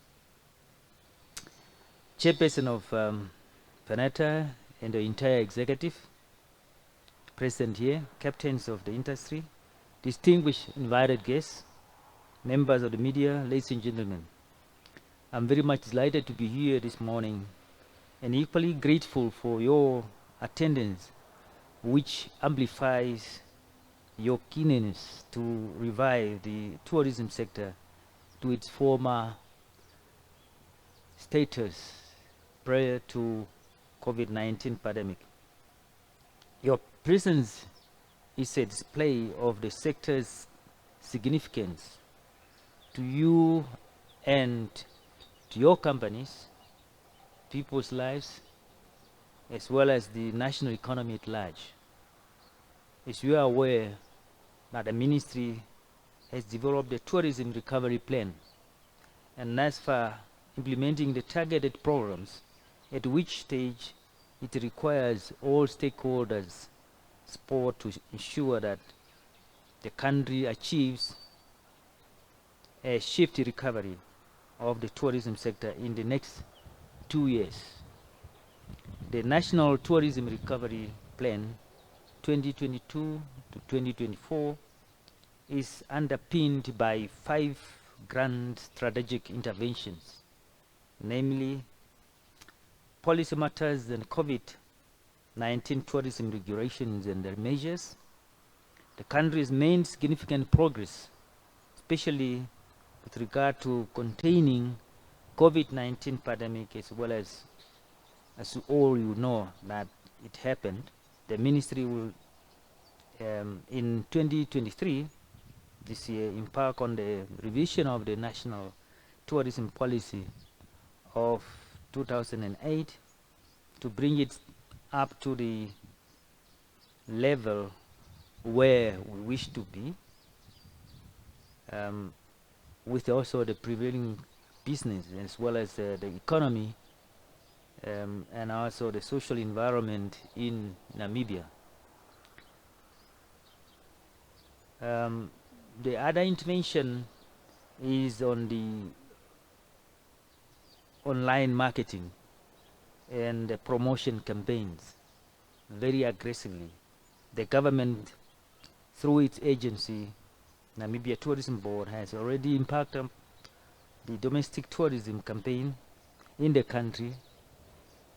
Chairperson of Panetta and the entire executive present here, captains of the industry, distinguished invited guests, members of the media, ladies and gentlemen. I'm very much delighted to be here this morning and equally grateful for your attendance, which amplifies your keenness to revive the tourism sector to its former status prior to COVID-19 pandemic. Your presence is a display of the sector's significance to you and to your companies, people's lives, as well as the national economy at large. As you are aware, that the ministry has developed a tourism recovery plan, and as for implementing the targeted programs, at which stage it requires all stakeholders' support to ensure that the country achieves a swift recovery of the tourism sector in the next 2 years. The National Tourism Recovery Plan 2022 to 2024 is underpinned by 5 grand strategic interventions, namely policy matters and COVID-19 tourism regulations and their measures. The country has made significant progress, especially with regard to containing COVID-19 pandemic, as well as all you know that it happened. The ministry will, in 2023, this year, embark on the revision of the national tourism policy of 2008 to bring it up to the level where we wish to be, with also the prevailing business as well as the economy, and also the social environment in Namibia. The other intervention is on the online marketing and the promotion campaigns very aggressively. The government, through its agency, Namibia Tourism Board, has already embarked on the domestic tourism campaign in the country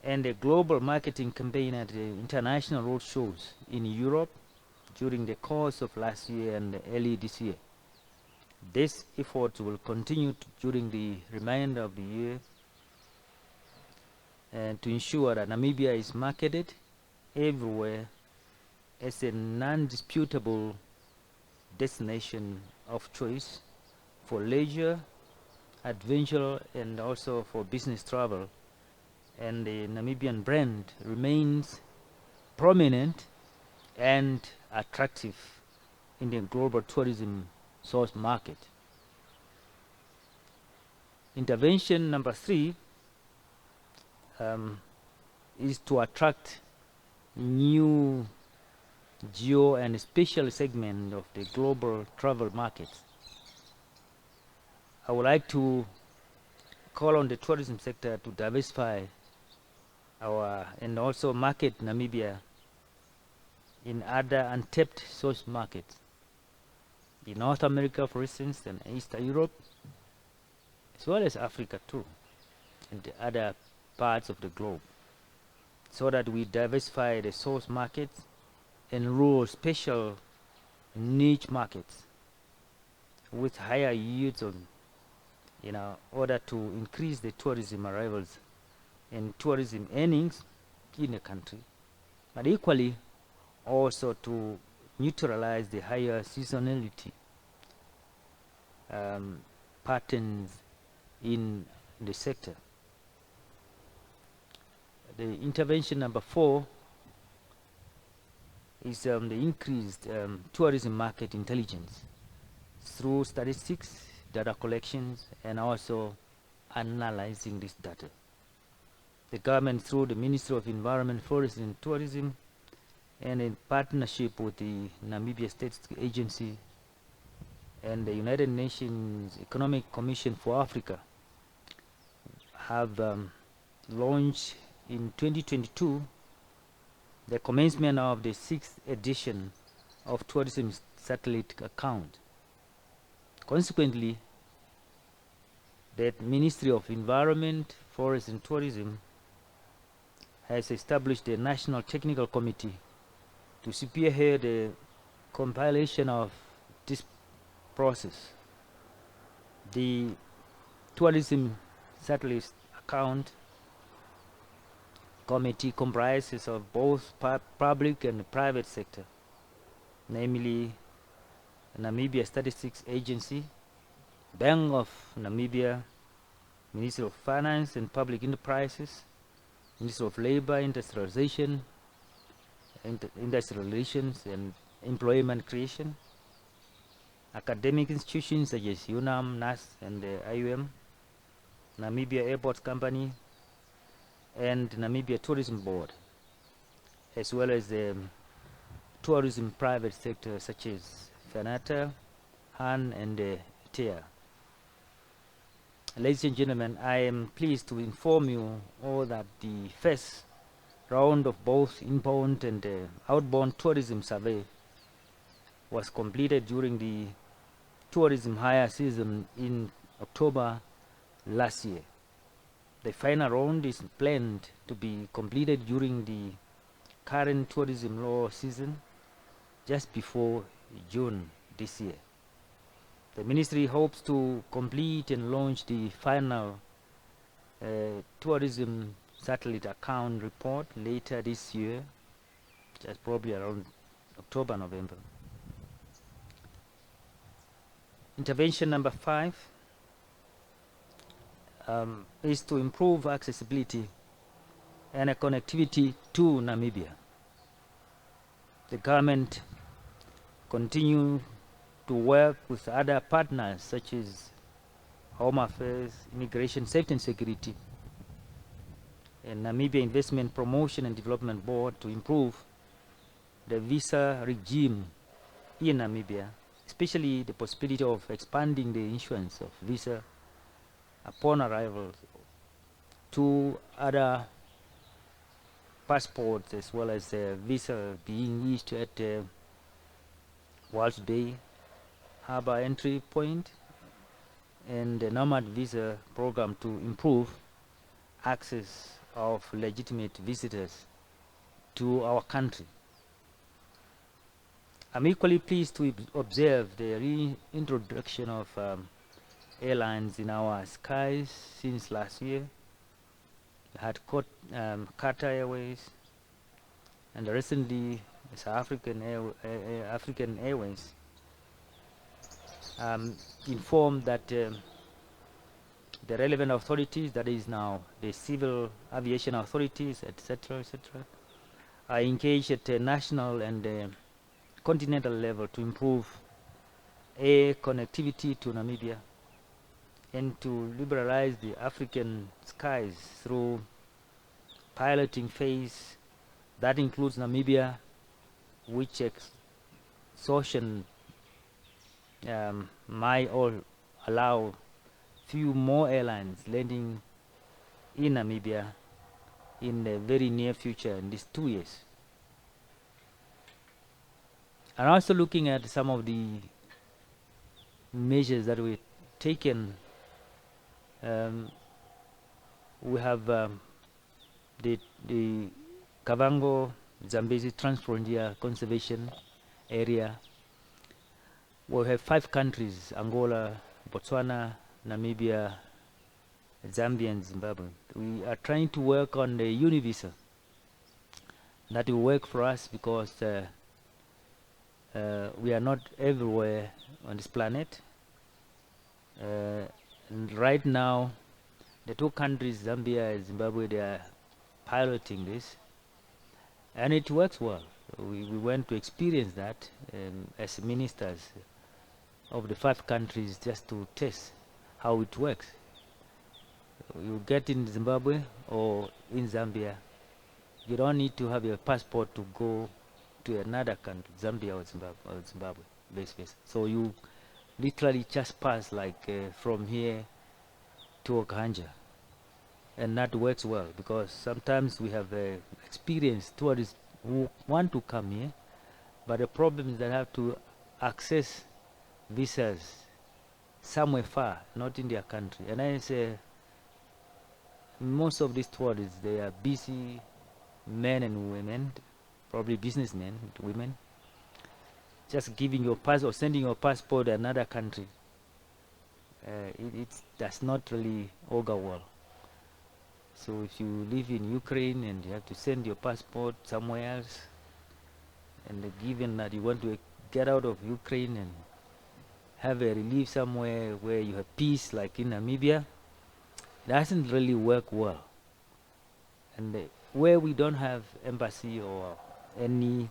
and a global marketing campaign at the international road shows in Europe during the course of last year and early this year. This effort will continue during the remainder of the year, and to ensure that Namibia is marketed everywhere as a non-disputable destination of choice for leisure, adventure, and also for business travel. And the Namibian brand remains prominent and attractive in the global tourism source market. Intervention number 3 is to attract new geo and special segment of the global travel market. I would like to call on the tourism sector to diversify and also market Namibia in other untapped source markets in North America, for instance, and Eastern Europe, as well as Africa too, and the other parts of the globe, so that we diversify the source markets and rule special niche markets with higher yields in order to increase the tourism arrivals and tourism earnings in the country, but equally also to neutralize the higher seasonality patterns in the sector. The intervention number 4 is the increased tourism market intelligence through statistics, data collections, and also analyzing this data. The government, through the Ministry of Environment, Forest and Tourism, and in partnership with the Namibia State Agency, and the United Nations Economic Commission for Africa have launched in 2022 the commencement of the 6th edition of Tourism Satellite Account. Consequently, the Ministry of Environment, Forest and Tourism has established a National Technical Committee to spearhead the compilation of this process. The Tourism Satellite Account Committee comprises of both public and private sector, namely Namibia Statistics Agency, Bank of Namibia, Ministry of Finance and Public Enterprises, Ministry of Labor, Industrialization, Industrial Relations and Employment Creation, academic institutions such as UNAM, NAS and the IUM, Namibia Airports Company, and Namibia Tourism Board, as well as the tourism private sector such as FANATA, Han and TEA. Ladies and gentlemen, I am pleased to inform you all that the first round of both inbound and outbound tourism survey was completed during the tourism hire season in October last year. The final round is planned to be completed during the current tourism law season just before June this year. The ministry hopes to complete and launch the final tourism satellite account report later this year, just probably around October, November. Intervention number 5 is to improve accessibility and connectivity to Namibia. The government continue to work with other partners such as Home Affairs, Immigration, Safety and Security, and Namibia Investment Promotion and Development Board to improve the visa regime in Namibia, especially the possibility of expanding the issuance of visa upon arrival to other passports, as well as visa being issued at Walsh Bay Harbor entry point, and the nomad visa program to improve access of legitimate visitors to our country. I'm equally pleased to observe the reintroduction of airlines in our skies since last year. We had Qatar Airways, and recently South African Airways informed that the relevant authorities, that is now the civil aviation authorities, etc., are engaged at a national and continental level to improve air connectivity to Namibia and to liberalize the African skies through piloting phase that includes Namibia, which exhaustion might allow few more airlines landing in Namibia in the very near future, in these 2 years. And also looking at some of the measures that we've taken, we have the Kavango Zambezi Transfrontier Conservation Area. We have 5 countries: Angola, Botswana, Namibia, Zambia and Zimbabwe. We are trying to work on the Univisa. That will work for us because we are not everywhere on this planet. And right now, the 2 countries, Zambia and Zimbabwe, they are piloting this, and it works well. We went to experience that as ministers of the 5 countries just to test how it works. You get in Zimbabwe or in Zambia, you don't need to have your passport to go to another country, Zambia or Zimbabwe, vice versa. So you literally just pass like from here to Okanja. And that works well because sometimes we have experienced tourists who want to come here, but the problem is they have to access visas somewhere far, not in their country. And I say most of these tourists, they are busy men and women, probably businessmen, women, just giving your pass or sending your passport to another country. It does not really augur well. So if you live in Ukraine and you have to send your passport somewhere else, and given that you want to get out of Ukraine and have a relief somewhere where you have peace, like in Namibia, it doesn't really work well. And where we don't have embassy or any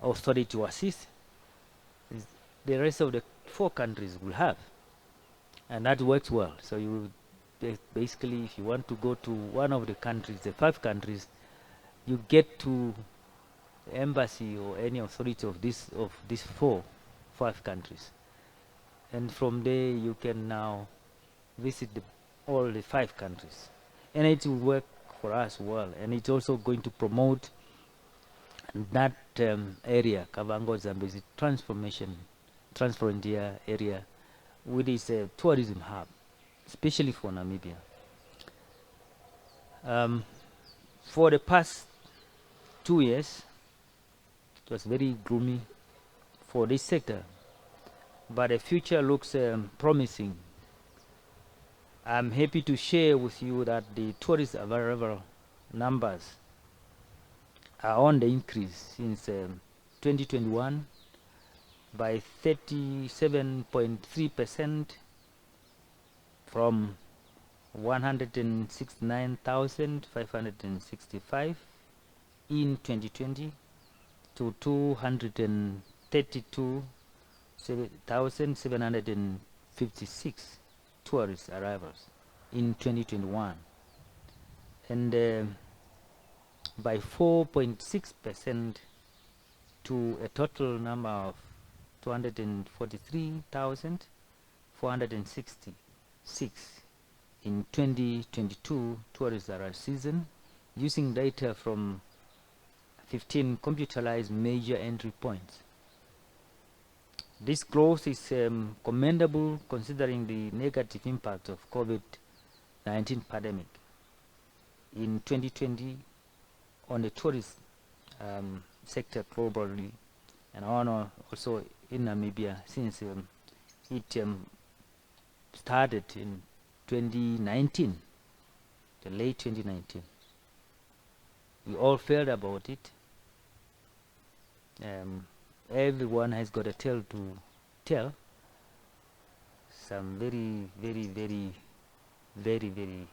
authority to assist, the rest of the 4 countries will have, and that works well. So you basically, if you want to go to one of the countries, the 5 countries, you get to the embassy or any authority of these 5 countries, and from there you can now visit all the 5 countries, and it will work for us well. And it's also going to promote that area, Kavango Zambezi transfrontier area, which is a tourism hub, especially for Namibia. For the past 2 years, it was very gloomy for this sector, but the future looks promising. I'm happy to share with you that the tourist arrival numbers are on the increase since 2021 by 37.3% from 169,565 in 2020 to 232,756 tourist arrivals in 2021, and by 4.6% to a total number of 243,466 in 2022 tourist arrival season, using data from 15 computerized major entry points. This growth is commendable considering the negative impact of COVID-19 pandemic in 2020 on the tourist sector globally, and also in Namibia, since it started in 2019, the late 2019. We all felt about it. Everyone has got a tale to tell. Some very, very, very, very, very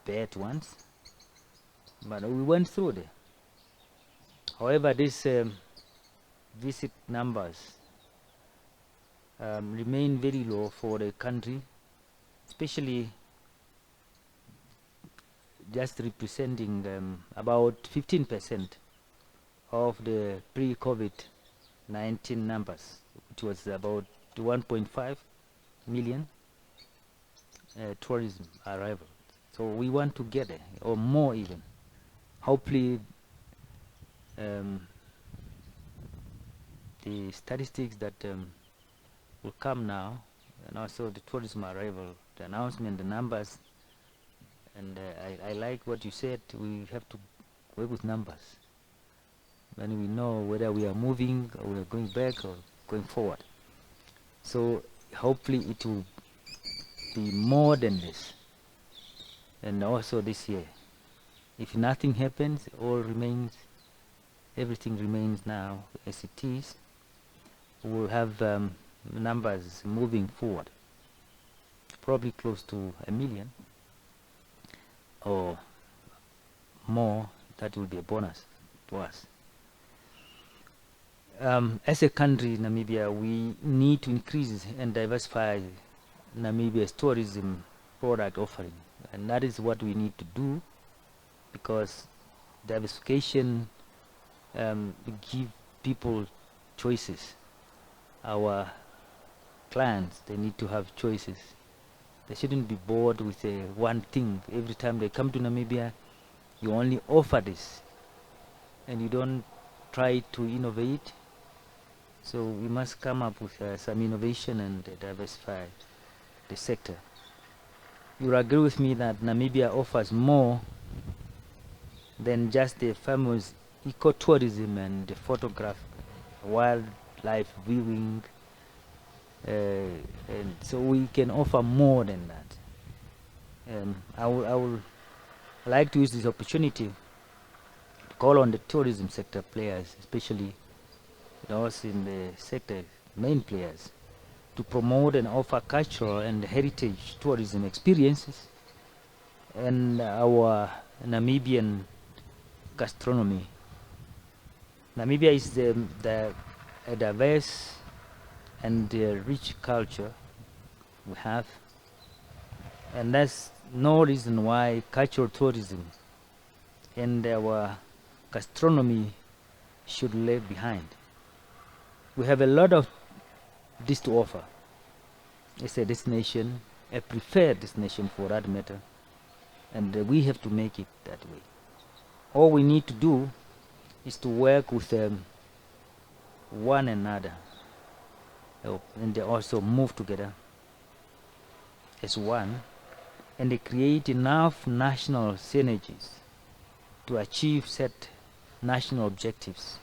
bad ones, but we went through them. However, these visit numbers remain very low for the country, especially just representing about 15% of the pre-COVID-19 numbers, which was about 1.5 million tourism arrivals. So we want to get it, or more even. Hopefully, the statistics that will come now, and also the tourism arrival, the announcement, the numbers, and I like what you said. We have to work with numbers. Then we know whether we are moving or we are going back or going forward. So hopefully it will be more than this. And also this year, if nothing happens, everything remains now as it is, we'll have numbers moving forward, probably close to 1 million or more. That will be a bonus to us. As a country, Namibia, we need to increase and diversify Namibia's tourism product offering, and that is what we need to do, because diversification give people choices. Our clients, they need to have choices. They shouldn't be bored with one thing. Every time they come to Namibia, you only offer this, and you don't try to innovate. So we must come up with some innovation and diversify the sector. You'll agree with me that Namibia offers more than just the famous ecotourism and the photograph, wildlife viewing, and so we can offer more than that. I will like to use this opportunity to call on the tourism sector players, especially those in the sector main players, to promote and offer cultural and heritage tourism experiences and our Namibian gastronomy. Namibia is a diverse and rich culture we have, and that's no reason why cultural tourism and our gastronomy should lag behind. We have a lot of this to offer. It's a destination, a preferred destination for that matter, and we have to make it that way. All we need to do is to work with one another, and they also move together as one, and they create enough national synergies to achieve set national objectives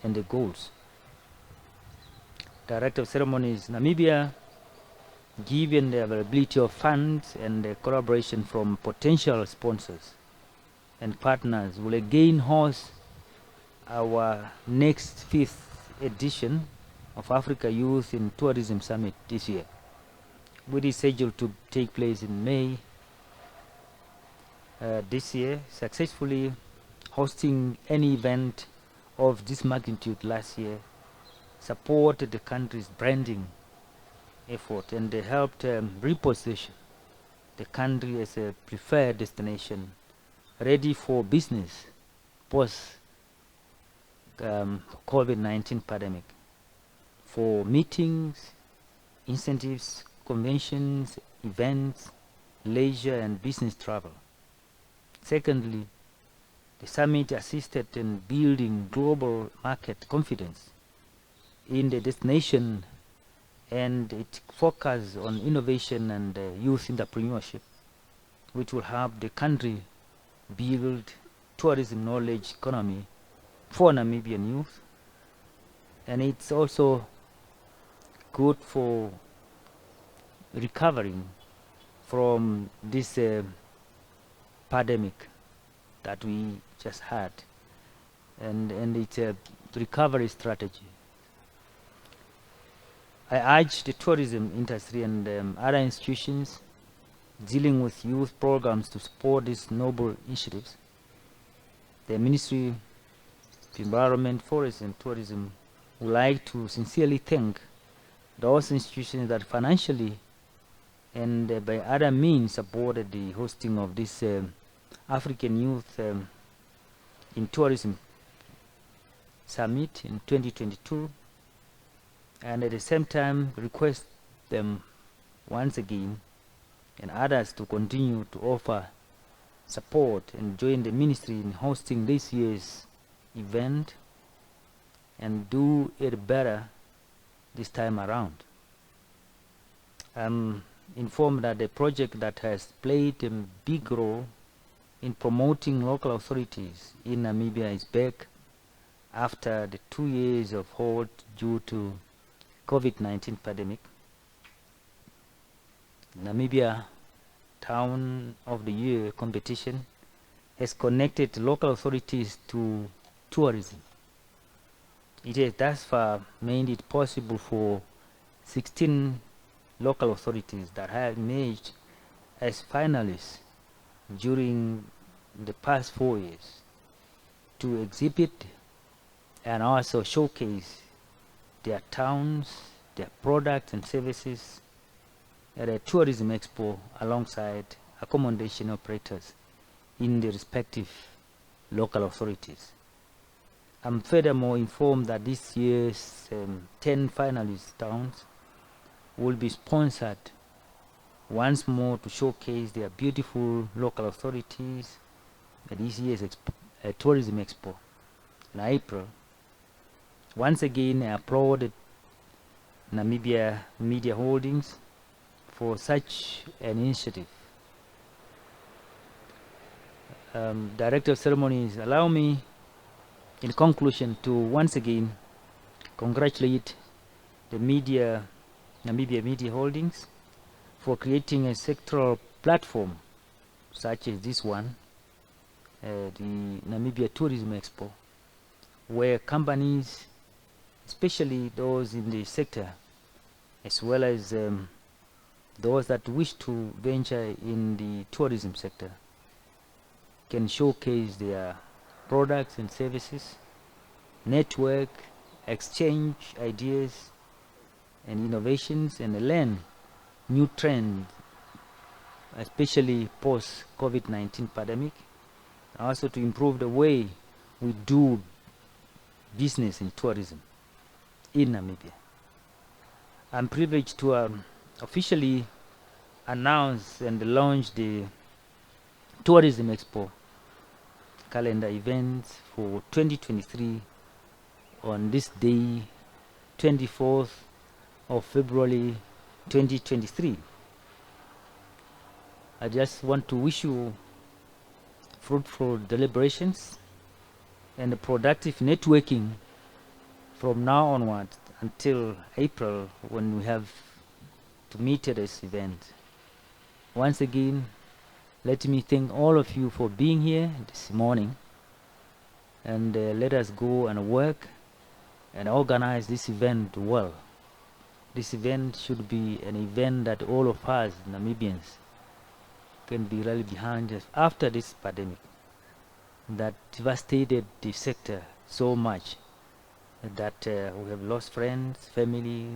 and the goals. Director of Ceremonies Namibia, given the availability of funds and the collaboration from potential sponsors and partners, will again host our next 5th edition of Africa Youth in Tourism Summit this year, which is scheduled to take place in May this year, successfully hosting any event of this magnitude last year supported the country's branding effort, and they helped reposition the country as a preferred destination ready for business post COVID-19 pandemic, for meetings, incentives, conventions, events, leisure and business travel. Secondly, the summit assisted in building global market confidence in the destination, and it focused on innovation and youth entrepreneurship, which will help the country build tourism knowledge economy for Namibian youth. And it's also good for recovering from this pandemic that we just had, and it's a recovery strategy. I urge the tourism industry and other institutions dealing with youth programs to support these noble initiatives. The Ministry of Environment, Forest and Tourism would like to sincerely thank those institutions that financially and by other means supported the hosting of this African Youth in Tourism Summit in 2022, and at the same time request them once again and others to continue to offer support and join the ministry in hosting this year's event and do it better this time around. I'm informed that the project that has played a big role in promoting local authorities in Namibia is back after the 2 years of hold due to COVID-19 pandemic. Namibia Town of the Year competition has connected local authorities to tourism. It has thus far made it possible for 16 local authorities that have emerged as finalists during the past 4 years to exhibit and also showcase their towns, their products and services at a tourism expo alongside accommodation operators in the respective local authorities. I'm furthermore informed that this year's 10 finalist towns will be sponsored once more to showcase their beautiful local authorities at this year's Tourism Expo in April. Once again, I applaud Namibia Media Holdings for such an initiative. Director of Ceremonies, allow me in conclusion to once again congratulate the Namibia Media Holdings for creating a sectoral platform such as this one, the Namibia Tourism Expo, where companies, especially those in the sector, as well as those that wish to venture in the tourism sector, can showcase their products and services, network, exchange ideas and innovations, and learn new trends, especially post-COVID-19 pandemic, also to improve the way we do business in tourism in Namibia. I'm privileged to officially announce and launch the Tourism Expo calendar events for 2023 on this day, 24th of February 2023. I just want to wish you fruitful deliberations and a productive networking from now onward until April, when we have to meet at this event. Once again, let me thank all of you for being here this morning, and let us go and work and organize this event well. This event should be an event that all of us Namibians can be really behind us after this pandemic that devastated the sector so much that we have lost friends, family,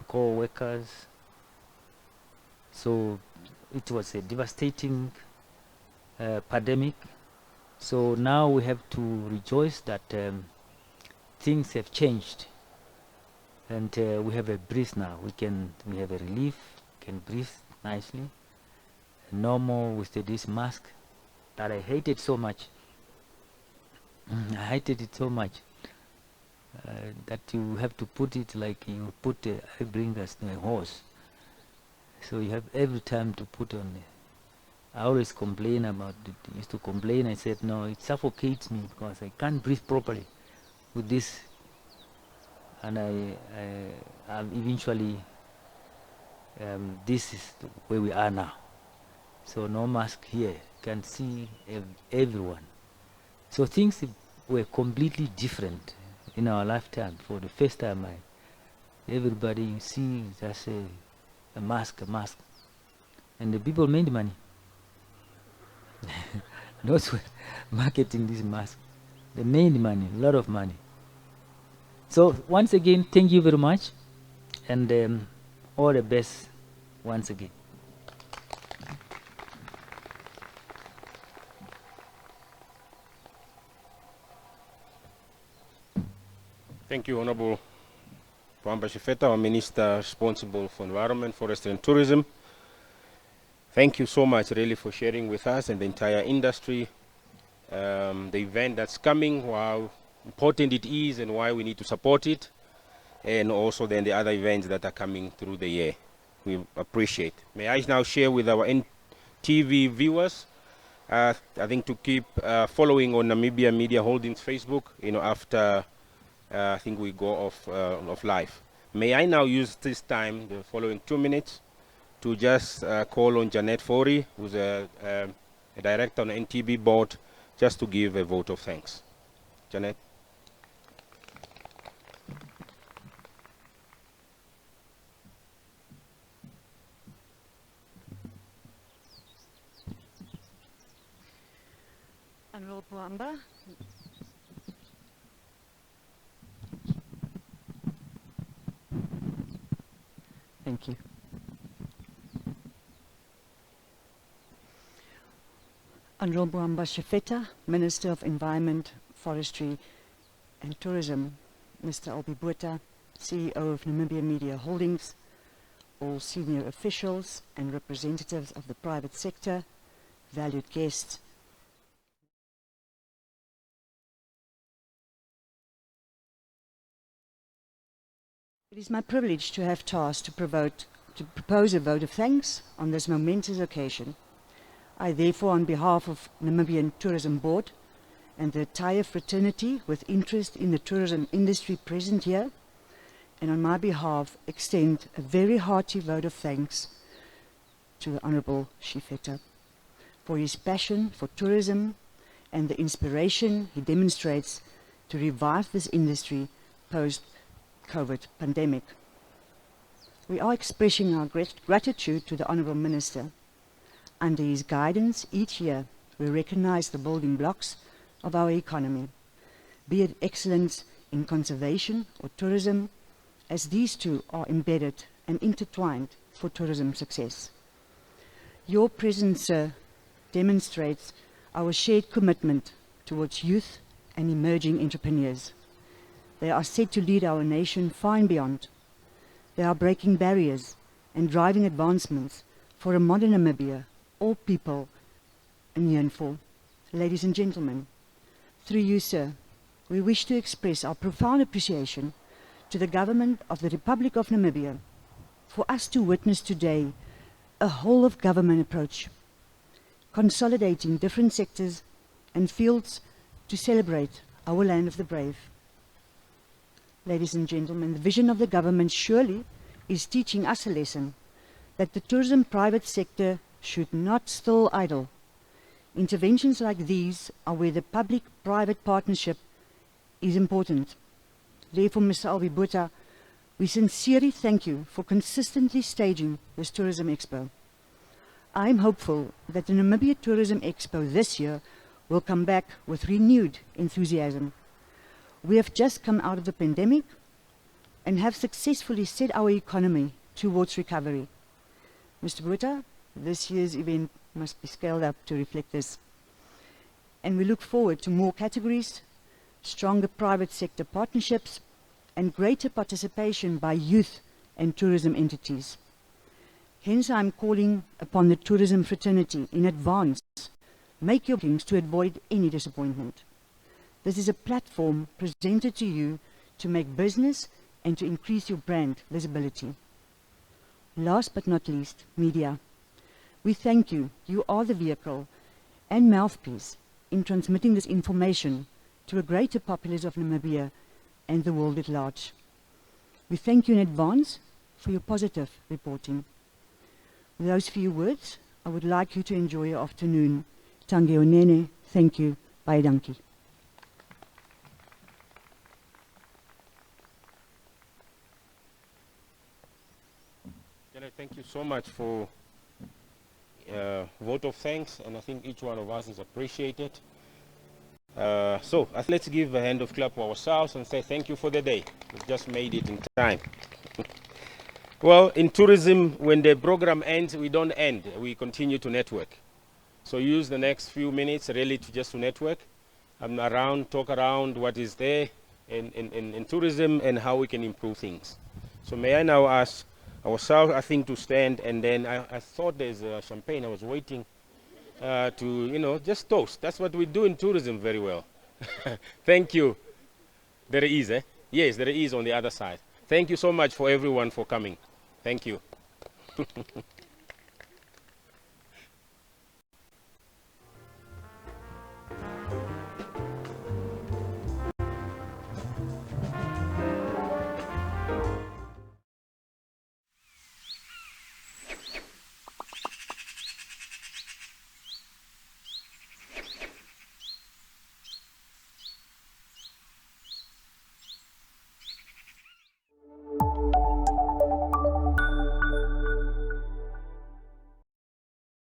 co-workers. So it was a devastating pandemic. So now we have to rejoice that things have changed, and we have a breeze now. We have a relief, can breathe nicely. No more with this mask that I hated so much. I hated it so much that you have to put it like you put I bring us to a horse. So you have every time to put on it. I always complain about it. I used to complain. I said, no, it suffocates me because I can't breathe properly with this. And I eventually, this is where we are now. So no mask here. You can see everyone. So things were completely different in our lifetime. For the first time, everybody you see just a mask. And the people made money. Those were marketing this mask. They made money, a lot of money. So once again, thank you very much, and all the best once again. Thank you, Honorable Boamba Shifeta, our Minister responsible for Environment, Forestry and Tourism. Thank you so much really for sharing with us and the entire industry the event that's coming, how important it is and why we need to support it, and also then the other events that are coming through the year. We appreciate. May I now share with our NTV viewers, I think to keep following on Namibia Media Holdings Facebook, after I think we go off live. May I now use this time, the following 2 minutes, to just call on Janet Fori, who's a director on the NTB board, just to give a vote of thanks. Janet. Honorable Boamba. Thank you. Honorable Boamba Shifeta, Minister of Environment, Forestry and Tourism, Mr. Albi Botha, CEO of Namibia Media Holdings, all senior officials and representatives of the private sector, valued guests. It is my privilege to have tasked to propose a vote of thanks on this momentous occasion. I therefore, on behalf of Namibian Tourism Board and the entire fraternity with interest in the tourism industry present here, and on my behalf extend a very hearty vote of thanks to the Honourable Shifeta for his passion for tourism and the inspiration he demonstrates to revive this industry post-COVID pandemic. We are expressing our gratitude to the Honourable Minister. Under his guidance, each year we recognise the building blocks of our economy, be it excellence in conservation or tourism, as these two are embedded and intertwined for tourism success. Your presence, sir, demonstrates our shared commitment towards youth and emerging entrepreneurs. They are set to lead our nation far and beyond. They are breaking barriers and driving advancements for a modern Namibia all people yearn for. Ladies and gentlemen, through you, sir, we wish to express our profound appreciation to the Government of the Republic of Namibia for us to witness today a whole-of-government approach, consolidating different sectors and fields to celebrate our land of the brave. Ladies and gentlemen, the vision of the government surely is teaching us a lesson that the tourism private sector should not still idle. Interventions like these are where the public-private partnership is important. Therefore, Mr. Albi Botha, we sincerely thank you for consistently staging this Tourism Expo. I am hopeful that the Namibia Tourism Expo this year will come back with renewed enthusiasm. We have just come out of the pandemic and have successfully set our economy towards recovery. Mr. Botha, this year's event must be scaled up to reflect this. And we look forward to more categories, stronger private sector partnerships, and greater participation by youth and tourism entities. Hence, I am calling upon the tourism fraternity in advance. Make your bookings to avoid any disappointment. This is a platform presented to you to make business and to increase your brand visibility. Last but not least, media. We thank you. You are the vehicle and mouthpiece in transmitting this information to a greater populace of Namibia and the world at large. We thank you in advance for your positive reporting. With those few words, I would like you to enjoy your afternoon. Tangi onene, thank you, baie dankie. Thank you so much for vote of thanks, and I think each one of us is appreciated. So let's give a hand of clap to ourselves and say thank you for the day. We've just made it in time. Well, in tourism, when the program ends, we don't end. We continue to network. So use the next few minutes really to network. I'm around, talk around what is there in tourism and how we can improve things. So may I now ask ourselves, I think, to stand, and then I thought there's champagne. I was waiting to, just toast. That's what we do in tourism very well. Thank you. There is, eh? Yes, there is on the other side. Thank you so much for everyone for coming. Thank you.